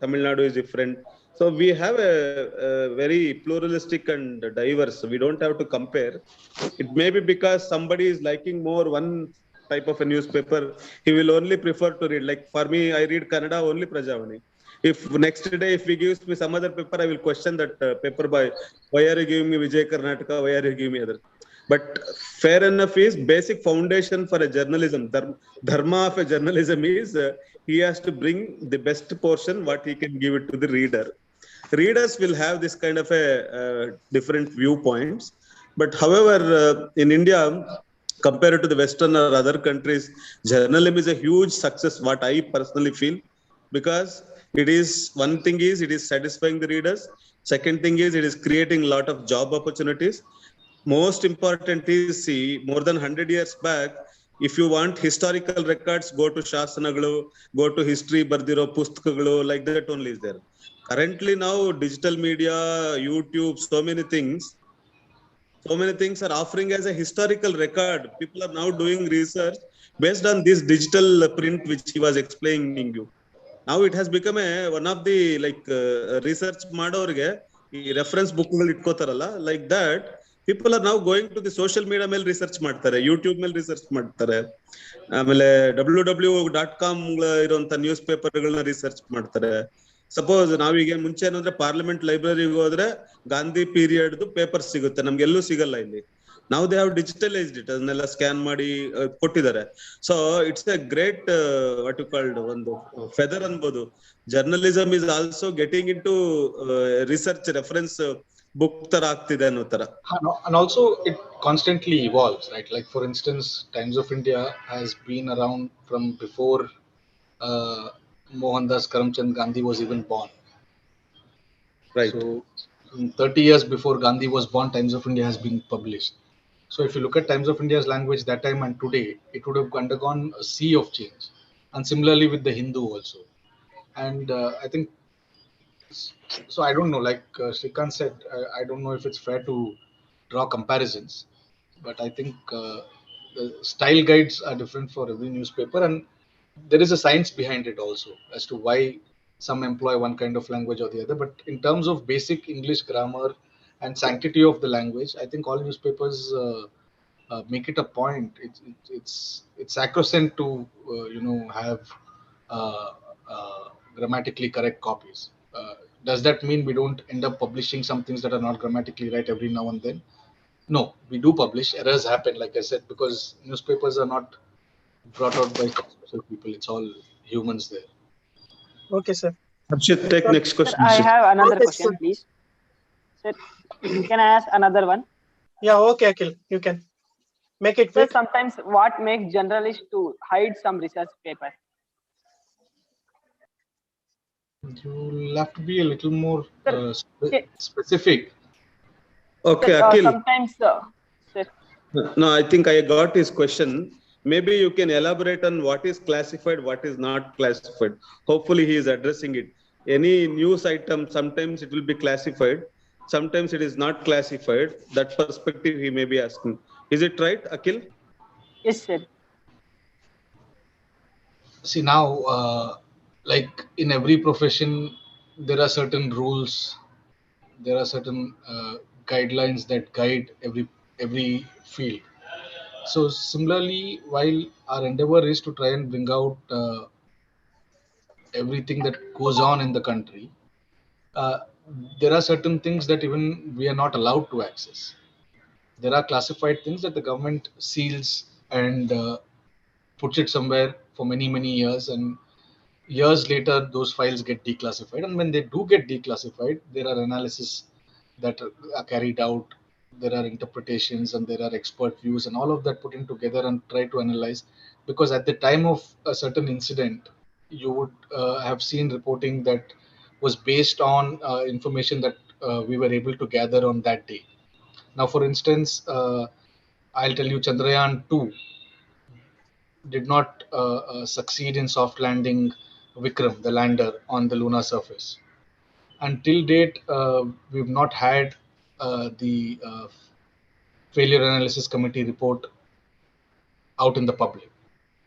Tamil Nadu is different. So we have a very pluralistic and diverse. So we don't have to compare. It may be because somebody is liking more one type of a newspaper, he will only prefer to read. Like for me, I read Kannada only Prajavani. If next day, if he gives me some other paper, I will question that paper by why are you giving me Vijay Karnataka, why are you giving me other? But fair enough is basic foundation for a journalism. Dharma of a journalism is he has to bring the best portion what he can give it to the reader. Readers will have this kind of a different viewpoints. But however, in India, compared to the Western or other countries, journalism is a huge success, what I personally feel, because it is one thing is it is satisfying the readers. Second thing is it is creating a lot of job opportunities. Most important is, see, more than 100 years back, if you want historical records, go to Shasanagalu, go to history bardiro pustakagalu, like that only is there. Currently now, digital media, YouTube, so many things are offering as a historical record. People are now doing research based on this digital print which he was explaining you. Now it has become one of the like research ಮಾಡೋರಿಗೆ ಈ reference ಬುಕ್ಗಳು ಇಟ್ಕೋತಾರಲ್ಲ, like that people are now going to the social media ಮೇಲೆ research ಮಾಡ್ತಾರೆ, YouTube ಮೇಲೆ research ಮಾಡ್ತಾರೆ, ಆಮೇಲೆ www.com ಇರುವಂತ ನ್ಯೂಸ್ ಪೇಪರ್ಗಳನ್ನ ರಿಸರ್ಚ್ ಮಾಡ್ತಾರೆ. ಸಪೋಸ್ ನಾವೀಗ ಮುಂಚೆ ಏನಂದ್ರೆ ಪಾರ್ಲಿಮೆಂಟ್ ಲೈಬ್ರರಿಗೆ ಹೋದ್ರೆ ಗಾಂಧಿ ಪೀರಿಯಡ್ ಪೇಪರ್ ಸಿಗುತ್ತೆ, ನಮ್ಗೆ ಎಲ್ಲೂ ಸಿಗಲ್ಲ ಇಲ್ಲಿ. ನಾವು ದೇ ಹ್ಯಾವ್ ಡಿಜಿಟಲೈಸ್ಡ್ ಇಟ್, ಅದನ್ನೆಲ್ಲ ಸ್ಕ್ಯಾನ್ ಮಾಡಿ ಕೊಟ್ಟಿದ್ದಾರೆ. So it's a great what you called ಒಂದು ಫೆದರ್ ಅನ್ಬೋದು. Journalism is also getting into research reference book ತರ ಆಗ್ತಿದೆ ಅನ್ನೋ ತರ. And also it constantly evolves, right? Like for instance, Times of India has been around from before Mohandas Karamchand Gandhi was even born. Right. So 30 years before Gandhi was born, Times of India has been published. So if you look at Times of India's language that time and today, it would have undergone a sea of change. And similarly with the Hindu also. And I think So I don't know. Like Shrikant said, I don't know if it's fair to draw comparisons, but I think the style guides are different for every newspaper, and there is a science behind it also as to why some employ one kind of language or the other. But in terms of basic English grammar and sanctity of the language, I think all newspapers make it a point. It's sacrosanct to have uh, uh, grammatically correct copies. Does that mean we don't end up publishing some things that are not grammatically right every now and then? No, we do publish. Errors happen, like I said, because newspapers are not brought out by some special people. It's all humans there. Okay, sir. Harshit, take So, next Sir, question. I have another okay, question, sir. please. Sir, can I ask another one? Yeah, okay, Akhil, you can make it Sir, quick. sometimes what makes journalists to hide some research papers? You'll have to be a little more Sir, specific. Okay, sir, Akhil. sometimes, sir, No, I think I got his question. Maybe you can elaborate on what is classified, what is not classified. Hopefully, he is addressing it. Any news item, sometimes it will be classified, sometimes it is not classified. That perspective he may be asking. Is it right, Akhil? yes, sir. See now, like in every profession, there are certain rules, there are certain guidelines that guide every field. So similarly, while our endeavor is to try and bring out everything that goes on in the country, uh, there are certain things that even we are not allowed to access. There are classified things that the government seals and puts it somewhere for many years, and years later those files get declassified, and when they do get declassified, there are analysis that are carried out, there are interpretations, and there are expert views, and all of that put in together and try to analyze, because at the time of a certain incident you would have seen reporting that was based on information that we were able to gather on that day. Now for instance, I'll tell you, Chandrayaan 2 did not succeed in soft landing Vikram, the lander, on the lunar surface. Until date, we've not had the failure analysis committee report out in the public.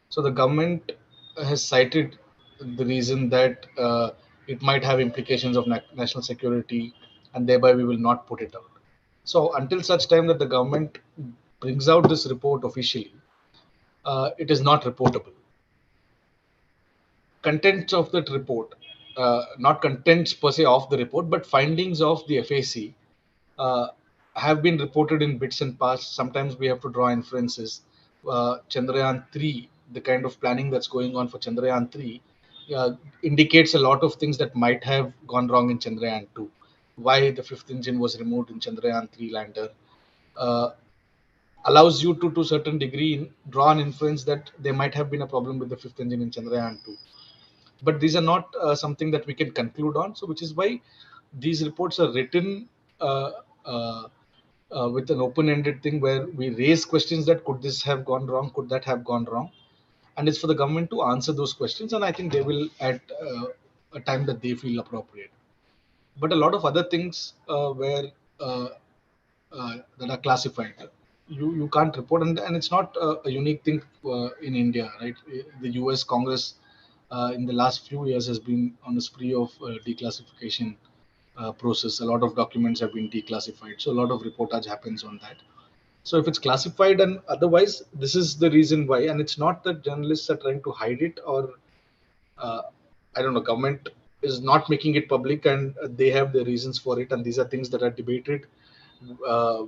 So the government has cited the reason that it might have implications of national security, and thereby we will not put it out. So until such time that the government brings out this report officially, it is not reportable. Contents of that report, not contents per se of the report, but findings of the FAC uh, have been reported in bits and parts. Sometimes we have to draw inferences. Chandrayaan 3, the kind of planning that's going on for Chandrayaan 3, indicates a lot of things that might have gone wrong in Chandrayaan 2. Why the fifth engine was removed in Chandrayaan 3 lander uh, allows you to certain degree, draw an inference that there might have been a problem with the fifth engine in Chandrayaan 2, but these are not something that we can conclude on. So which is why these reports are written uh, uh, with an open-ended thing, where we raise questions that could this have gone wrong, could that have gone wrong, and it's for the government to answer those questions, and I think they will at a time that they feel appropriate. But a lot of other things where uh, that are classified, you can't report, and it's not a unique thing in India, right? The US Congress in the last few years has been on a spree of declassification process. A lot of documents have been declassified, so a lot of reportage happens on that. So if it's classified and otherwise, this is the reason why, and it's not that journalists are trying to hide it, or uh, I don't know, government is not making it public, and they have their reasons for it, and these are things that are debated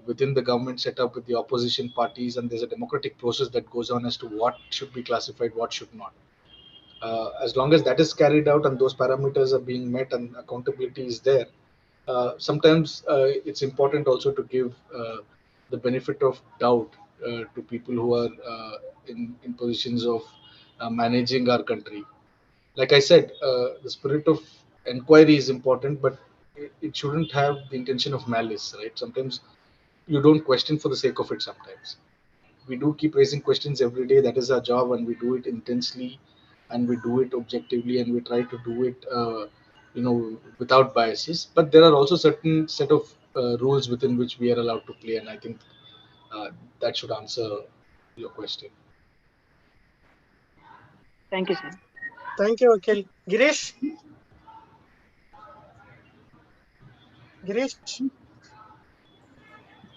within the government setup with the opposition parties, and there's a democratic process that goes on as to what should be classified, what should not. As long as that is carried out and those parameters are being met and accountability is there, sometimes it's important also to give the benefit of doubt to people who are in positions of managing our country. Like I said, the spirit of inquiry is important, but it shouldn't have the intention of malice, right? Sometimes you don't question for the sake of it. Sometimes we do keep raising questions every day. That is our job, and we do it intensely, and we do it objectively, and we try to do it without biases. But there are also certain set of rules within which we are allowed to play, and I think uh, that should answer your question. Thank you, sir. Thank you, Akhil. Girish? Girish,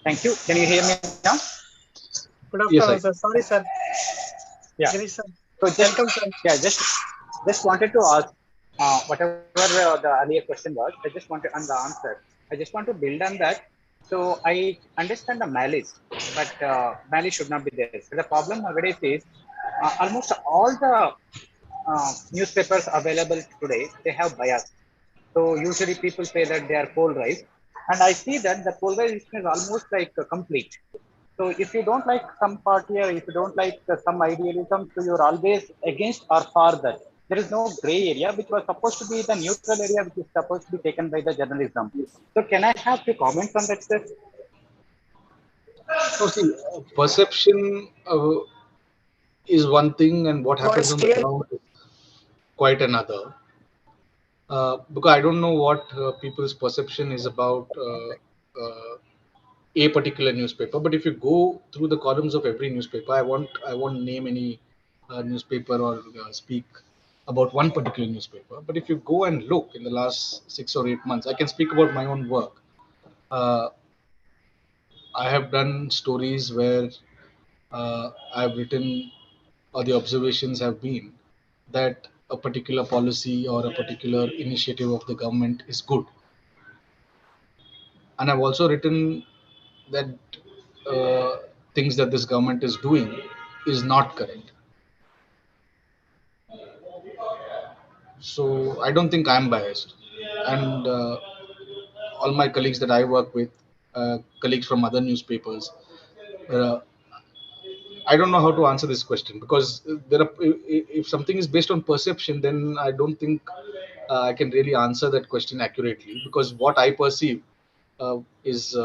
Thank you. Can you hear me now? good Yes, afternoon, sir. Sorry, sir. Yeah. Girish, sir. So just Welcome, sir. yeah, just wanted to ask whatever the earlier question was. I just wanted on the answer. I just want to build on that. So I understand the malice, but malice should not be there. So the problem nowadays is almost all the newspapers available today, they have bias. So usually people say that they are polarized, and I see that the polarization is almost like complete. So if you don't like some party or if you don't like some idealism, so you're always against or for that. There is no gray area, which was supposed to be the neutral area, which is supposed to be taken by the journalism. So can I have few comments on that, sir? so see, perception is one thing, and what happens Voice on the clear? ground is quite another. Because I don't know what people's perception is about a particular newspaper. But if you go through the columns of every newspaper, I won't name any newspaper or speak about one particular newspaper. But if you go and look in the last 6 or 8 months, I can speak about my own work. Uh, I have done stories where I've written, or the observations have been that a particular policy or a particular initiative of the government is good, and I've also written that uh, things that this government is doing is not correct. So I don't think I'm biased, and all my colleagues that I work with, colleagues from other newspapers, uh, I don't know how to answer this question, because there are, if something is based on perception, then I don't think I can really answer that question accurately, because what I perceive is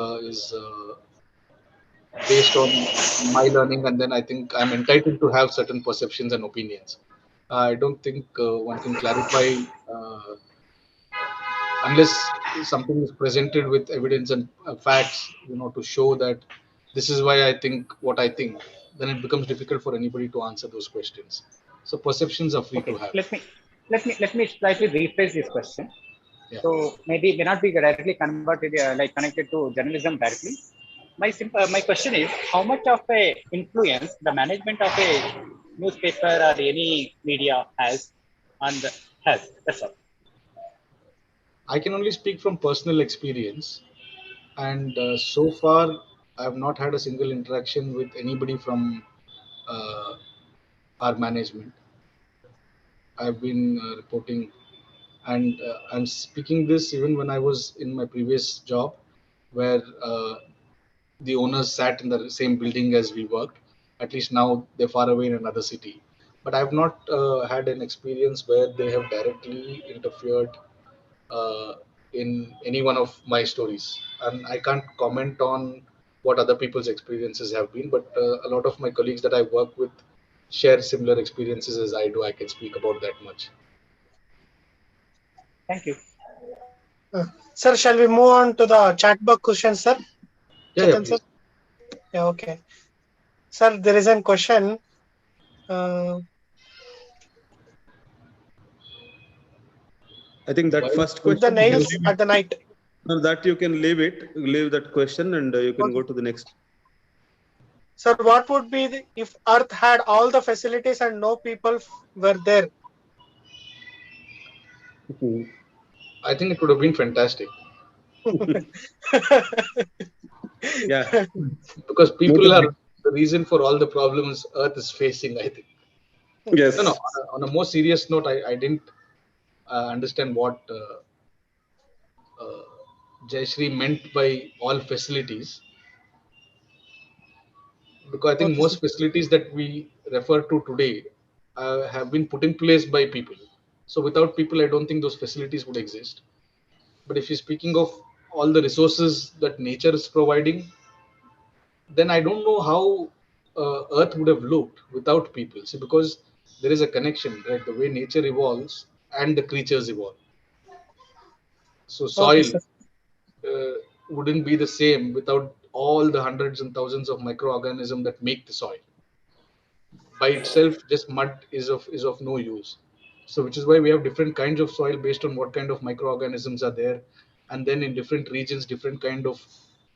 based on my learning, and then I think I'm entitled to have certain perceptions and opinions. I don't think one can clarify uh, unless something is presented with evidence and facts, to show that this is why I think what I think. Then it becomes difficult for anybody to answer those questions. So perceptions are free to Okay, have. let me slightly rephrase this question. Yeah. So maybe it may not be directly converted, like connected to journalism directly. My question is, how much of a influence the management of a newspaper or any media has on the has? That's all. I can only speak from personal experience, and so far I have not had a single interaction with anybody from uh, our management. I've been reporting, and I'm speaking this even when I was in my previous job, where the owners sat in the same building as we worked. At least now they're far away in another city. But I've not had an experience where they have directly interfered uh, in any one of my stories. And I can't comment on what other people's experiences have been, but a lot of my colleagues that I work with share similar experiences as I do. I can speak about that much. Thank you. Sir, shall we move on to the chat box question, sir? Yeah, yeah, Chethan, sir? please. Yeah, okay. Sir, there is a question. Uh, I think that Why first put the question you can nails leave at it. the night. No, that you can leave that question, and you can Okay. go to the next. Sir, what would be if Earth had all the facilities and no people were there? I think it would have been fantastic, Yeah. because Both people of are it. the reason for all the problems Earth is facing, I think. No, no. Yes. On a more serious note, I didn't understand what uh, Jayashree meant by all facilities, because I think Okay, sir. most facilities that we refer to today have been put in place by people. So without people, I don't think those facilities would exist. But if you're speaking of all the resources that nature is providing, then I don't know how Earth would have looked without people. See, because there is a connection, right? The way nature evolves and the creatures evolve. So Okay, soil sir. wouldn't be the same without all the hundreds and thousands of microorganisms that make the soil. By itself, just mud is of no use. So which is why we have different kinds of soil based on what kind of microorganisms are there, and then in different regions, different kind of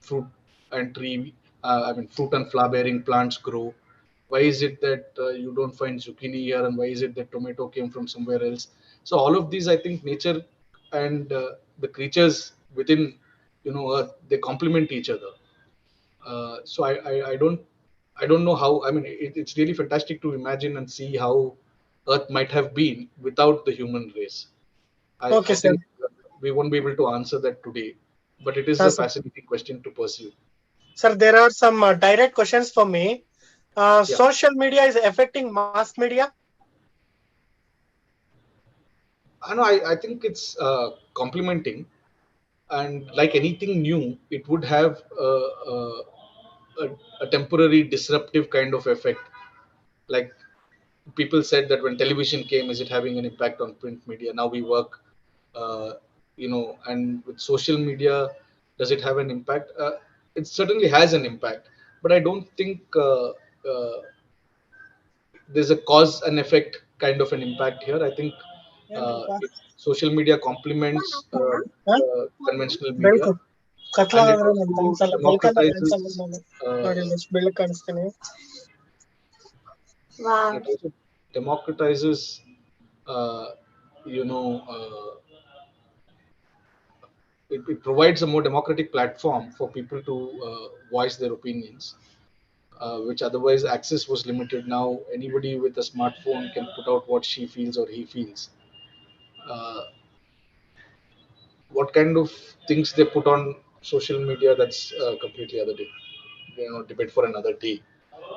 fruit and tree, I mean fruit and flower bearing plants grow. Why is it that you don't find zucchini here, and why is it that tomato came from somewhere else? So all of these, I think, nature and the creatures within, earth, they complement each other. So I don't know how. I mean, it's really fantastic to imagine and see how Earth might have been without the human race. I Okay, sir. think we won't be able to answer that today, but it is a Sir. fascinating question to pursue. Sir, there are some direct questions for me. Yeah, Social media is affecting mass media. I know. I think it's complementing, and like anything new, it would have a temporary disruptive kind of effect. Like people said that when television came, is it having an impact on print media? Now we work, uh, and with social media, does it have an impact? It certainly has an impact, but I don't think there's a cause and effect kind of an impact here. I think social media complements Huh? conventional media, ಬೆಳ್ಕು and it ಕತ್ಲಾದ್ರೆ ನಮ್ಮ also ಕನ್ಸಲ್ಲ ಬೆಳ್ಕಲ್ಲ democratizes ಕಾಣಿಸಲ್ಲ ನಾನು uh, ನೋಡಿ ಎಷ್ಟು ಬೆಳಕು ಕಾಣಿಸ್ತೀನಿ. it also democratizes uh, you know it provides a more democratic platform for people to voice their opinions, which otherwise access was limited. Now anybody with a smartphone can put out what she feels or he feels. uh, what kind of things they put on social media, that's completely other day, debate for another day.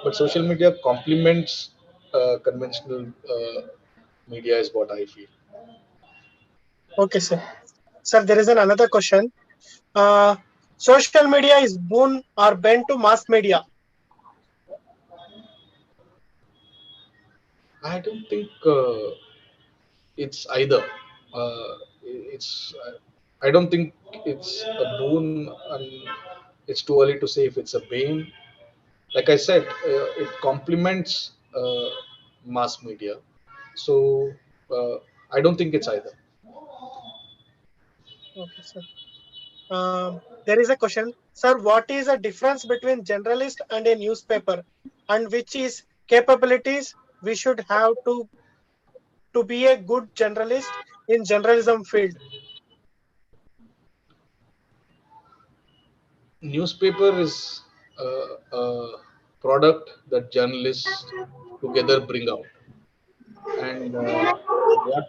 But social media complements conventional media is what I feel. Okay, sir. Sir, there is another question. Uh, Social media is boon or bent to mass media. I don't think it's either. Uh, it's I don't think it's a boon, and it's too early to say if it's a bane. Like I said, it complements mass media. So I don't think it's either. Okay, sir. There is a question, sir. What is the difference between generalist and a newspaper, and which is capabilities we should have to be a good generalist in journalism field? Newspaper is a product that journalists together bring out, and what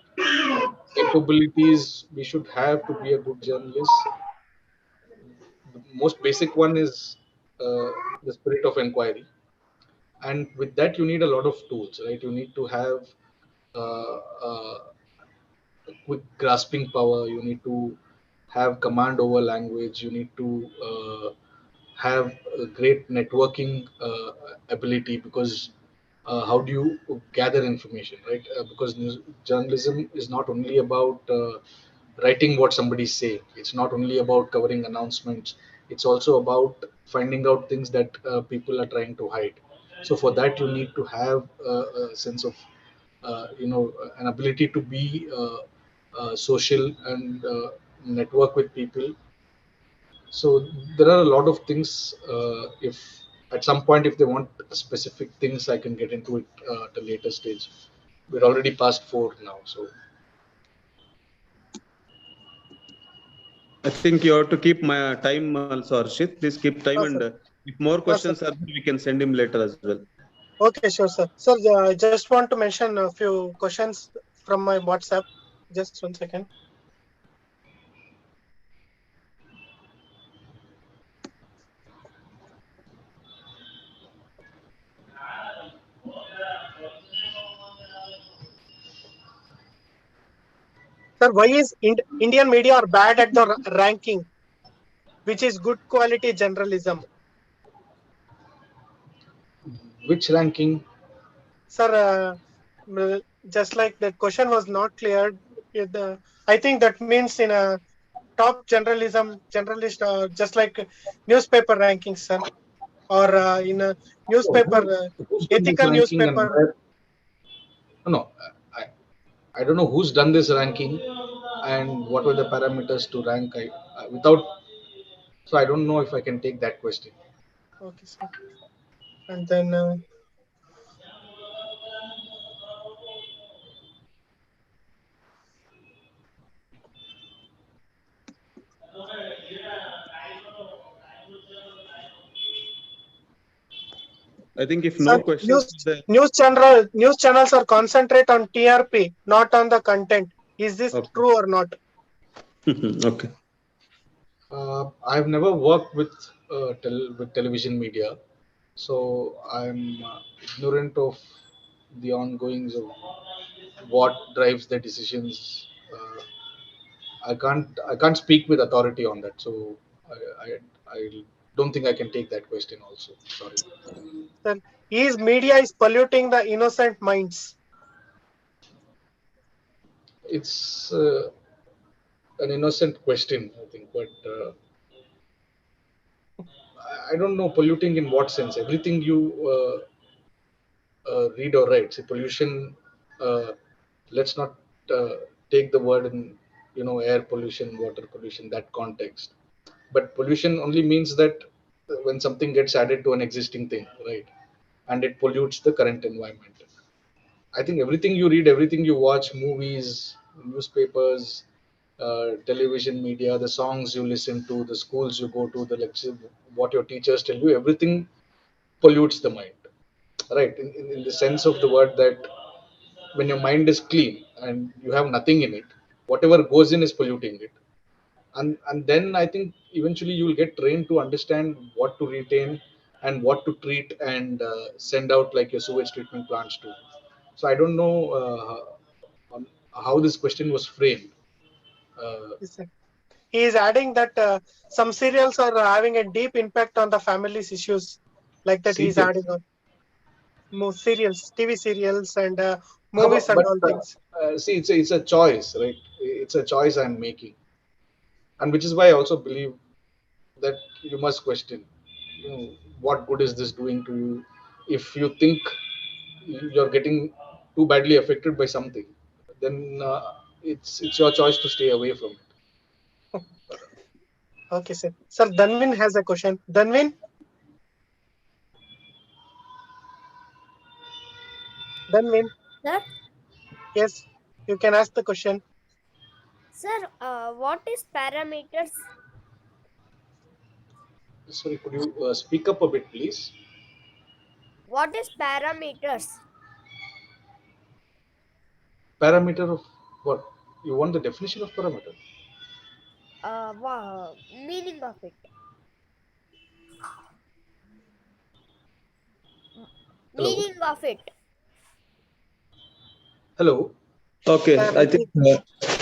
capabilities we should have to be a good journalist. The most basic one is uh, the spirit of inquiry, and with that you need a lot of tools, right? You need to have uh, uh, quick grasping power. You need to have command over language. You need to have a great networking ability, because how do you gather information, right? Because journalism is not only about writing what somebody's saying. It's not only about covering announcements. It's also about finding out things that people are trying to hide. So for that, you need to have a sense of, an ability to be social and network with people. So there are a lot of things. If at some point, if they want specific things, I can get into it at a later stage. We're already past 4 now, so I think you have to keep my time also, Arshit. Please keep time, Ah, and sir. if more Ah, sir. questions are there, we can send him later as well. Okay, sure, sir. Sir, I just want to mention a few questions from my WhatsApp. Just 1 second. Sir, why is Indian media are bad at the ranking, which is good quality journalism? which ranking? Sir, just like the question was not cleared, I think that means in a top generalist, just like newspaper rankings, sir, or in a So newspaper, who's done this ethical ranking and newspaper. where? No, I, I don't know who's done this ranking and what were the parameters to rank. Without, so I don't know if I can take that question. Okay, sir. And then I think if sir, no questions, news channels are concentrate on TRP, not on the content. Is this okay. true or not? Okay. I've never worked with with television media, so I'm ignorant of the ongoings of what drives the decisions. I can't speak with authority on that, so I don't think I can take that question. Also, sorry. Sir, is media is polluting the innocent minds? It's an innocent question, I think, but I don't know polluting in what sense. Everything you read or write, say pollution. Uh, let's not uh, take the word in air pollution, water pollution, that context. But pollution only means that when something gets added to an existing thing, right, and it pollutes the current environment. I think everything you read, everything you watch, movies, newspapers, television media, the songs you listen to, the schools you go to, the lecture, what your teachers tell you, everything pollutes the mind, right? In the sense of the word that when your mind is clean and you have nothing in it, whatever goes in is polluting it. And then I think eventually you will get trained to understand what to retain and what to treat and send out like your sewage treatment plants do. So I don't know on how this question was framed. Yes, sir. He is adding that some serials are having a deep impact on the family's issues, like that. He is adding Serious. on more serials, TV serials, and But, movies and but all things. see, it's a choice, right? It's a choice I'm making, and which is why I also believe that you must question, what good is this doing to you? If you think you're getting too badly affected by something, then it's your choice to stay away from it. Okay, sir. Sir, Danvin has a question. Danvin, Sir, yes, you can ask the question. sir, what is parameters? Sorry, could you speak up a bit, please? What is parameters? Parameter of what? You want the definition of parameter? Meaning of it. Hello? Meaning of it. Hello? Okay. Sir, I think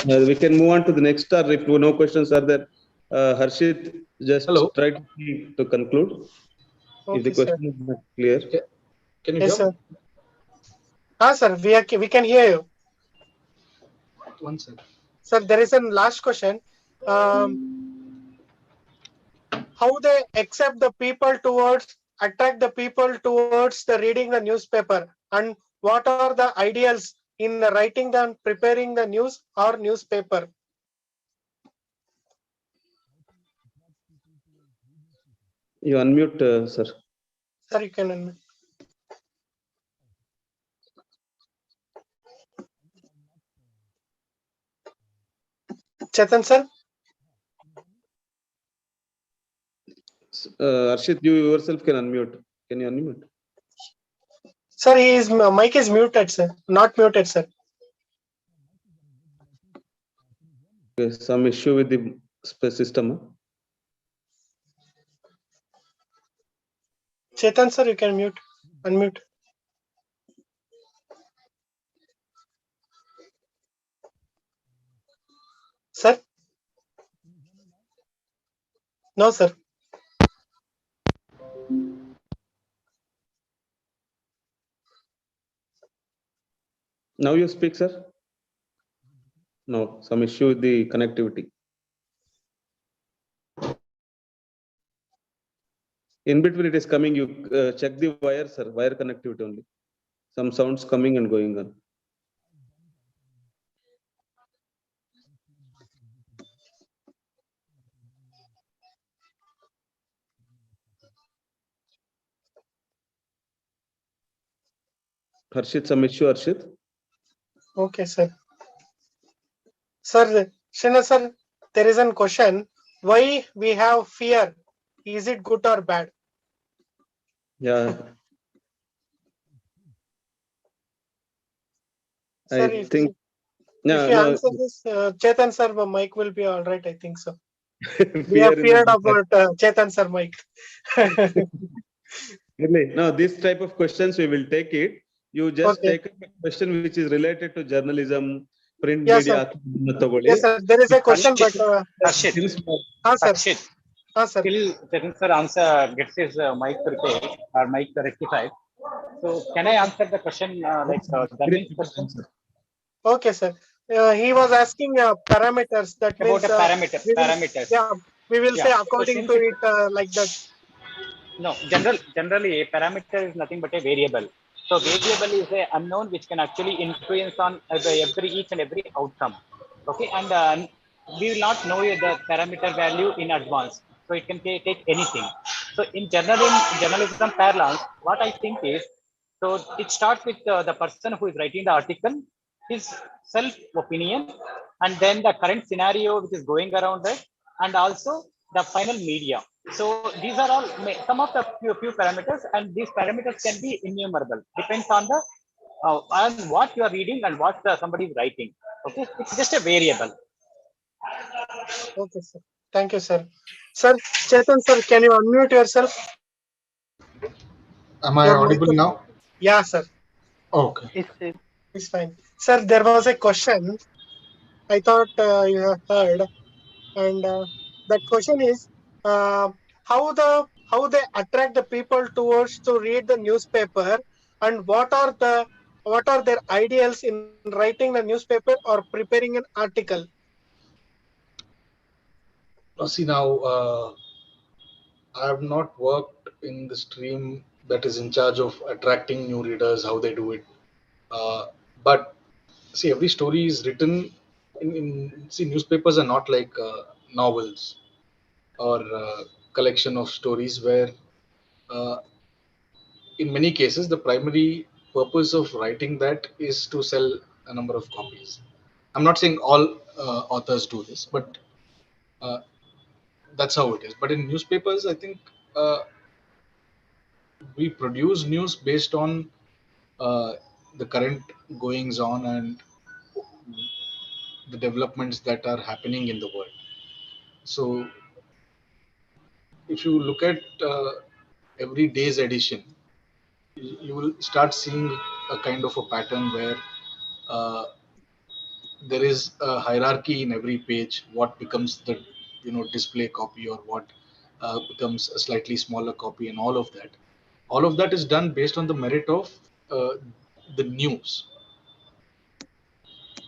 we can move on to the next star. If no questions are there, Harshit, just Hello? try to conclude. If the okay, sir. question is not clear. Can you Yes, hear me? sir. Sir, we can hear you. One second. Sir, there is a last question. How they accept the people towards, attract the people towards the reading the newspaper, and what are the ideals in the writing and preparing the news or newspaper? You unmute, sir. Sir, you can unmute. Chethan, sir. Harshit, you yourself can unmute. Can you unmute? Sir, his mic is muted, sir. Not muted, sir. Okay, some issue with the system. Chetan, sir, you can unmute. Sir? No, sir. Now you speak, sir. No, some issue with the connectivity. In between it is coming, you check the wire, sir, wire connectivity only. Some sounds coming and going on. Harshit, some issue, Harshit? Okay, sir. Sir, Srinath sir, there is a question. Why we have fear? Is it good or bad? Yeah. Sir, I think if you answer this, Chethan sir, mic will be all right. I think so. We are feared about Chethan sir mic. Really? No, this type of questions we will take it. You just take a question which is related to journalism, print media. Yes, sir. There is a question, but Harshit. Sir. Harshit. Sir. Till Chethan sir answer gets his mic repaired or mic rectified. So can I answer the question the question? Okay, sir. He was asking parameters. That about means parameters. Yeah, we will say according to it like that. No, generally a parameter is nothing but a variable. So variable is a unknown which can actually influence on each and every outcome. Okay, and we will not know the parameter value in advance. So it can take anything. So in journalism parlance, what I think is, so it starts with the person who is writing the article, his self opinion, and then the current scenario which is going around it, and also the final media. So these are all some of the few parameters, and these parameters can be innumerable. Depends on the on what you are reading and what somebody is writing. Okay, it's just a variable. Okay, sir. Thank you, sir. Sir, Chethan sir, can you unmute yourself? Am I audible now? Yeah, sir. Okay. It's fine. Sir, there was a question I thought you have heard, and that question is how they attract the people towards to read the newspaper, and what are their ideals in writing the newspaper or preparing an article. See, now I have not worked in the stream that is in charge of attracting new readers, how they do it. But see, every story is written see, newspapers are not like novels or collection of stories where uh, in many cases the primary purpose of writing that is to sell a number of copies. I'm not saying all authors do this, but uh, that's how it is. But in newspapers, I think uh, we produce news based on uh, the current goings on and the developments that are happening in the world. So if you look at every day's edition, you will start seeing a kind of a pattern where uh, there is a hierarchy in every page. What becomes the display copy, or what becomes a slightly smaller copy, and all of that. All of that is done based on the merit of uh, the news,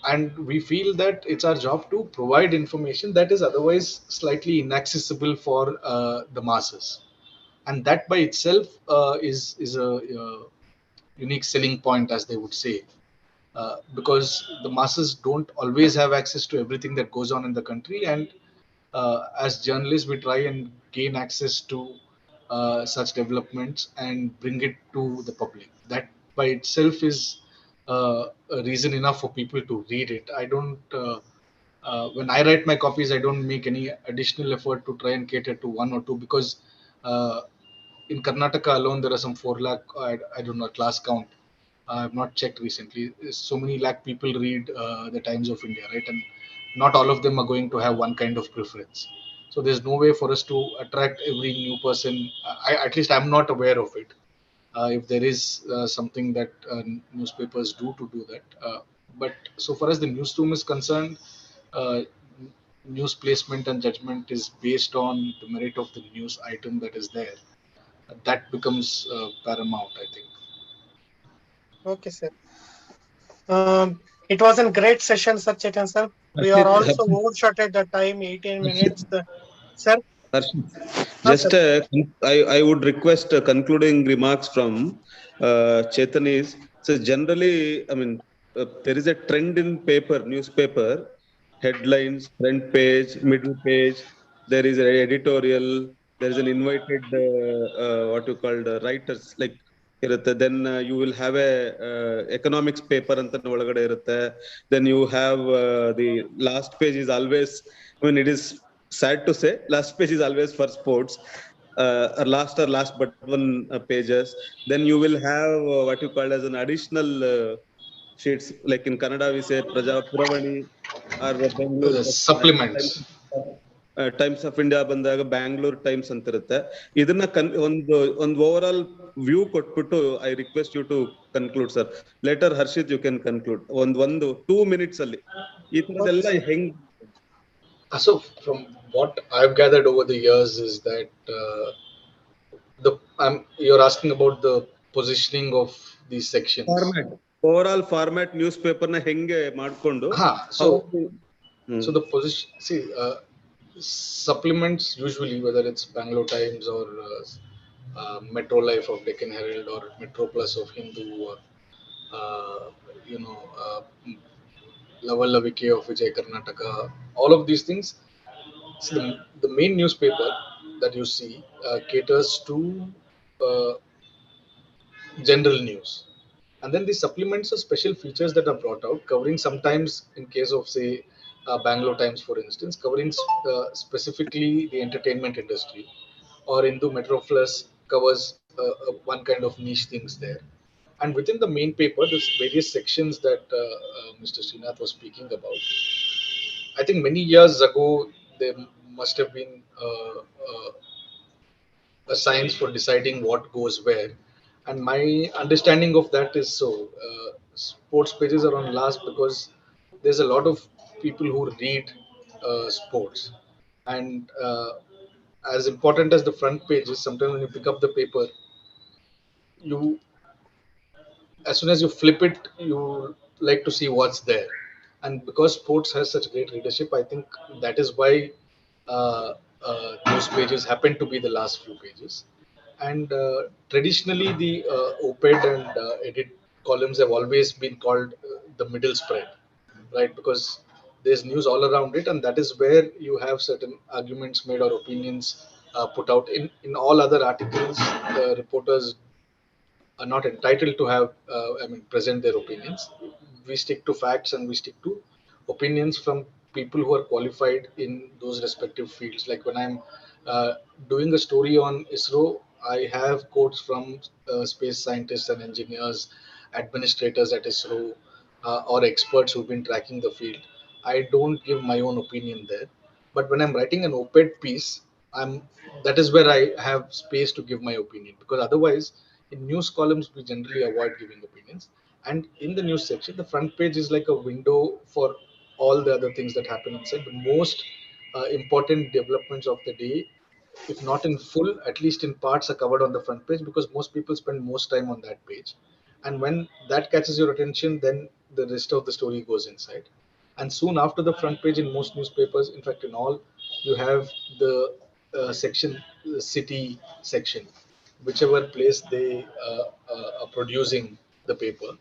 and we feel that it's our job to provide information that is otherwise slightly inaccessible for the masses, and that by itself is a unique selling point, as they would say, because the masses don't always have access to everything that goes on in the country, and as journalists we try and gain access to such developments and bring it to the public. That by itself is a reason enough for people to read it. I don't when I write my copies, I don't make any additional effort to try and cater to one or two, because uh, in Karnataka alone there are some 4 lakh, I don't know class count. I have not checked recently. So many lakh people read the Times of India, right? And not all of them are going to have one kind of preference. So there's no way for us to attract every new person. At least I'm not aware of it. If there is something that newspapers do to do that, but so far as the newsroom is concerned, uh, news placement and judgment is based on the merit of the news item that is there. That becomes paramount, I think. Okay, sir. It was a great session, sir, Chetan sir. We are also overshot at the time, 18 minutes. Sir, Just I would request concluding remarks from Chethan is, so generally, I mean, there is a trend in newspaper, headlines, front page, middle page, there is an editorial, there is an invited, what you call writers, like, ಇರುತ್ತೆ. Then you will have a economics paper ಅಂತ ಒಳಗಡೆ ಇರುತ್ತೆ. Then you have the last page is always, I mean, it is sad to say, last page is always for sports, last but one pages. Then you will have what you call as an additional sheets, like in Kannada we say Praja Puravani or Bangalore supplements. Times of India ಬಂದಾಗ Bangalore Times ಅಂತ ಇರುತ್ತೆ. ಇದನ್ನ ಒಂದು overall view ಕೊಟ್ಬಿಟ್ಟು I request you to conclude sir. Later Harshit you can conclude ಒಂದು 2 minutes ಅಲ್ಲಿ ಈ ತರದೆಲ್ಲ ಹೆಂಗ್. So from what I've gathered over the years is that you're asking about the positioning of these sections. Over all format news paper ನ ಹೆಂಗೆ ಮಾಡ್ಕೊಂಡು. So the position, see, supplements usually, whether it's Bangalore Times or Metro Life of Deccan Herald or Metro Plus of Hindu or Lava Lavike of Vijay Karnataka, all of these things. So the main newspaper that you see caters to general news, and then the supplements are special features that are brought out, covering sometimes, in case of say Bangalore Times for instance, covering specifically the entertainment industry, or Hindu Metro Plus covers one kind of niche things there. And within the main paper, there's various sections that Mr. Srinath was speaking about. I think many years ago there must have been a science for deciding what goes where, and my understanding of that is so sports pages are on last because there's a lot of people who read sports, and as important as the front page is, sometimes when you pick up the paper, you, as soon as you flip it, you like to see what's there. And because sports has such great readership, I think that is why those pages happen to be the last few pages. And traditionally the op-ed and edit columns have always been called the middle spread, right? Because there's news all around it, and that is where you have certain arguments made or opinions put out. In all other articles, reporters are not entitled to have present their opinions. We stick to facts and we stick to opinions from people who are qualified in those respective fields. Like when I'm uh, doing a story on ISRO, I have quotes from space scientists and engineers, administrators at ISRO, or experts who've been tracking the field. I don't give my own opinion there. But when I'm writing an op-ed piece, I'm that is where I have space to give my opinion, because otherwise in news columns we generally avoid giving opinions. And in the news section, the front page is like a window for all the other things that happen inside. The most important developments of the day, if not in full, at least in parts, are covered on the front page, because most people spend most time on that page. And when that catches your attention, then the rest of the story goes inside. And soon after the front page, in most newspapers, in fact in all, you have the section, the city section, whichever place they are producing the paper,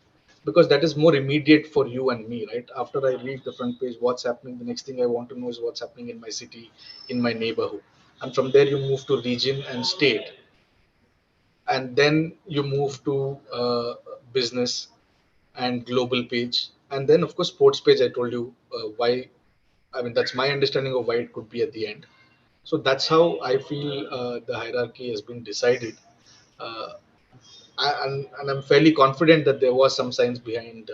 because that is more immediate for you and me, right? After I read the front page, what's happening, the next thing I want to know is what's happening in my city, in my neighborhood. And from there you move to region and state, and then you move to business and global page, and then of course sports page. I told you why, I mean, that's my understanding of why it could be at the end. So that's how I feel the hierarchy has been decided. uh, and I'm fairly confident that there was some science behind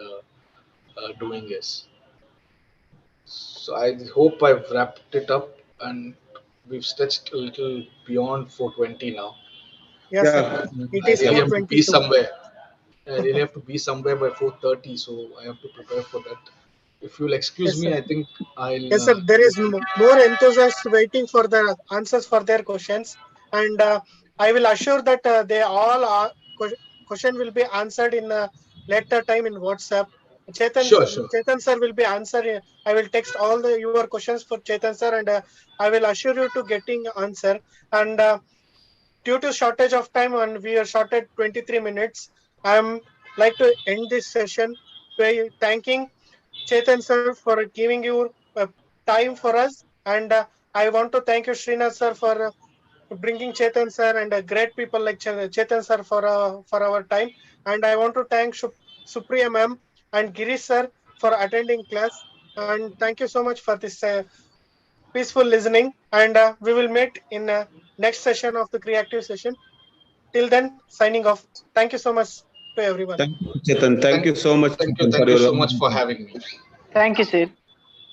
doing this. So I hope I've wrapped it up, and we've stretched a little beyond 420 now. Yes, sir. It I is really have to be 4:22. somewhere. I really have to be somewhere by 4:30, so I have to prepare for that. If you'll excuse Yes, me, sir. I think I'll. Yes, sir. There is more enthusiasts waiting for the answers for their questions, and I will assure that they all are question will be answered in a later time in WhatsApp. Chethan sir will be answering. I will text all your questions for Chethan sir, and I will assure you to getting answer. And due to shortage of time, and we are shorted 23 minutes, I am like to end this session by thanking Chethan sir for giving you time for us, and I want to thank you, Srinath sir, for bringing Chethan sir and great people like Chethan sir for our time. And I want to thank Supriya ma'am and Girish sir for attending class. And thank you so much for this peaceful listening. And we will meet in next session of the creative session. Till then, signing off. Thank you so much to everyone. Thank you, Chethan. Thank you so much Thank you for so your much for having me. Thank you, sir.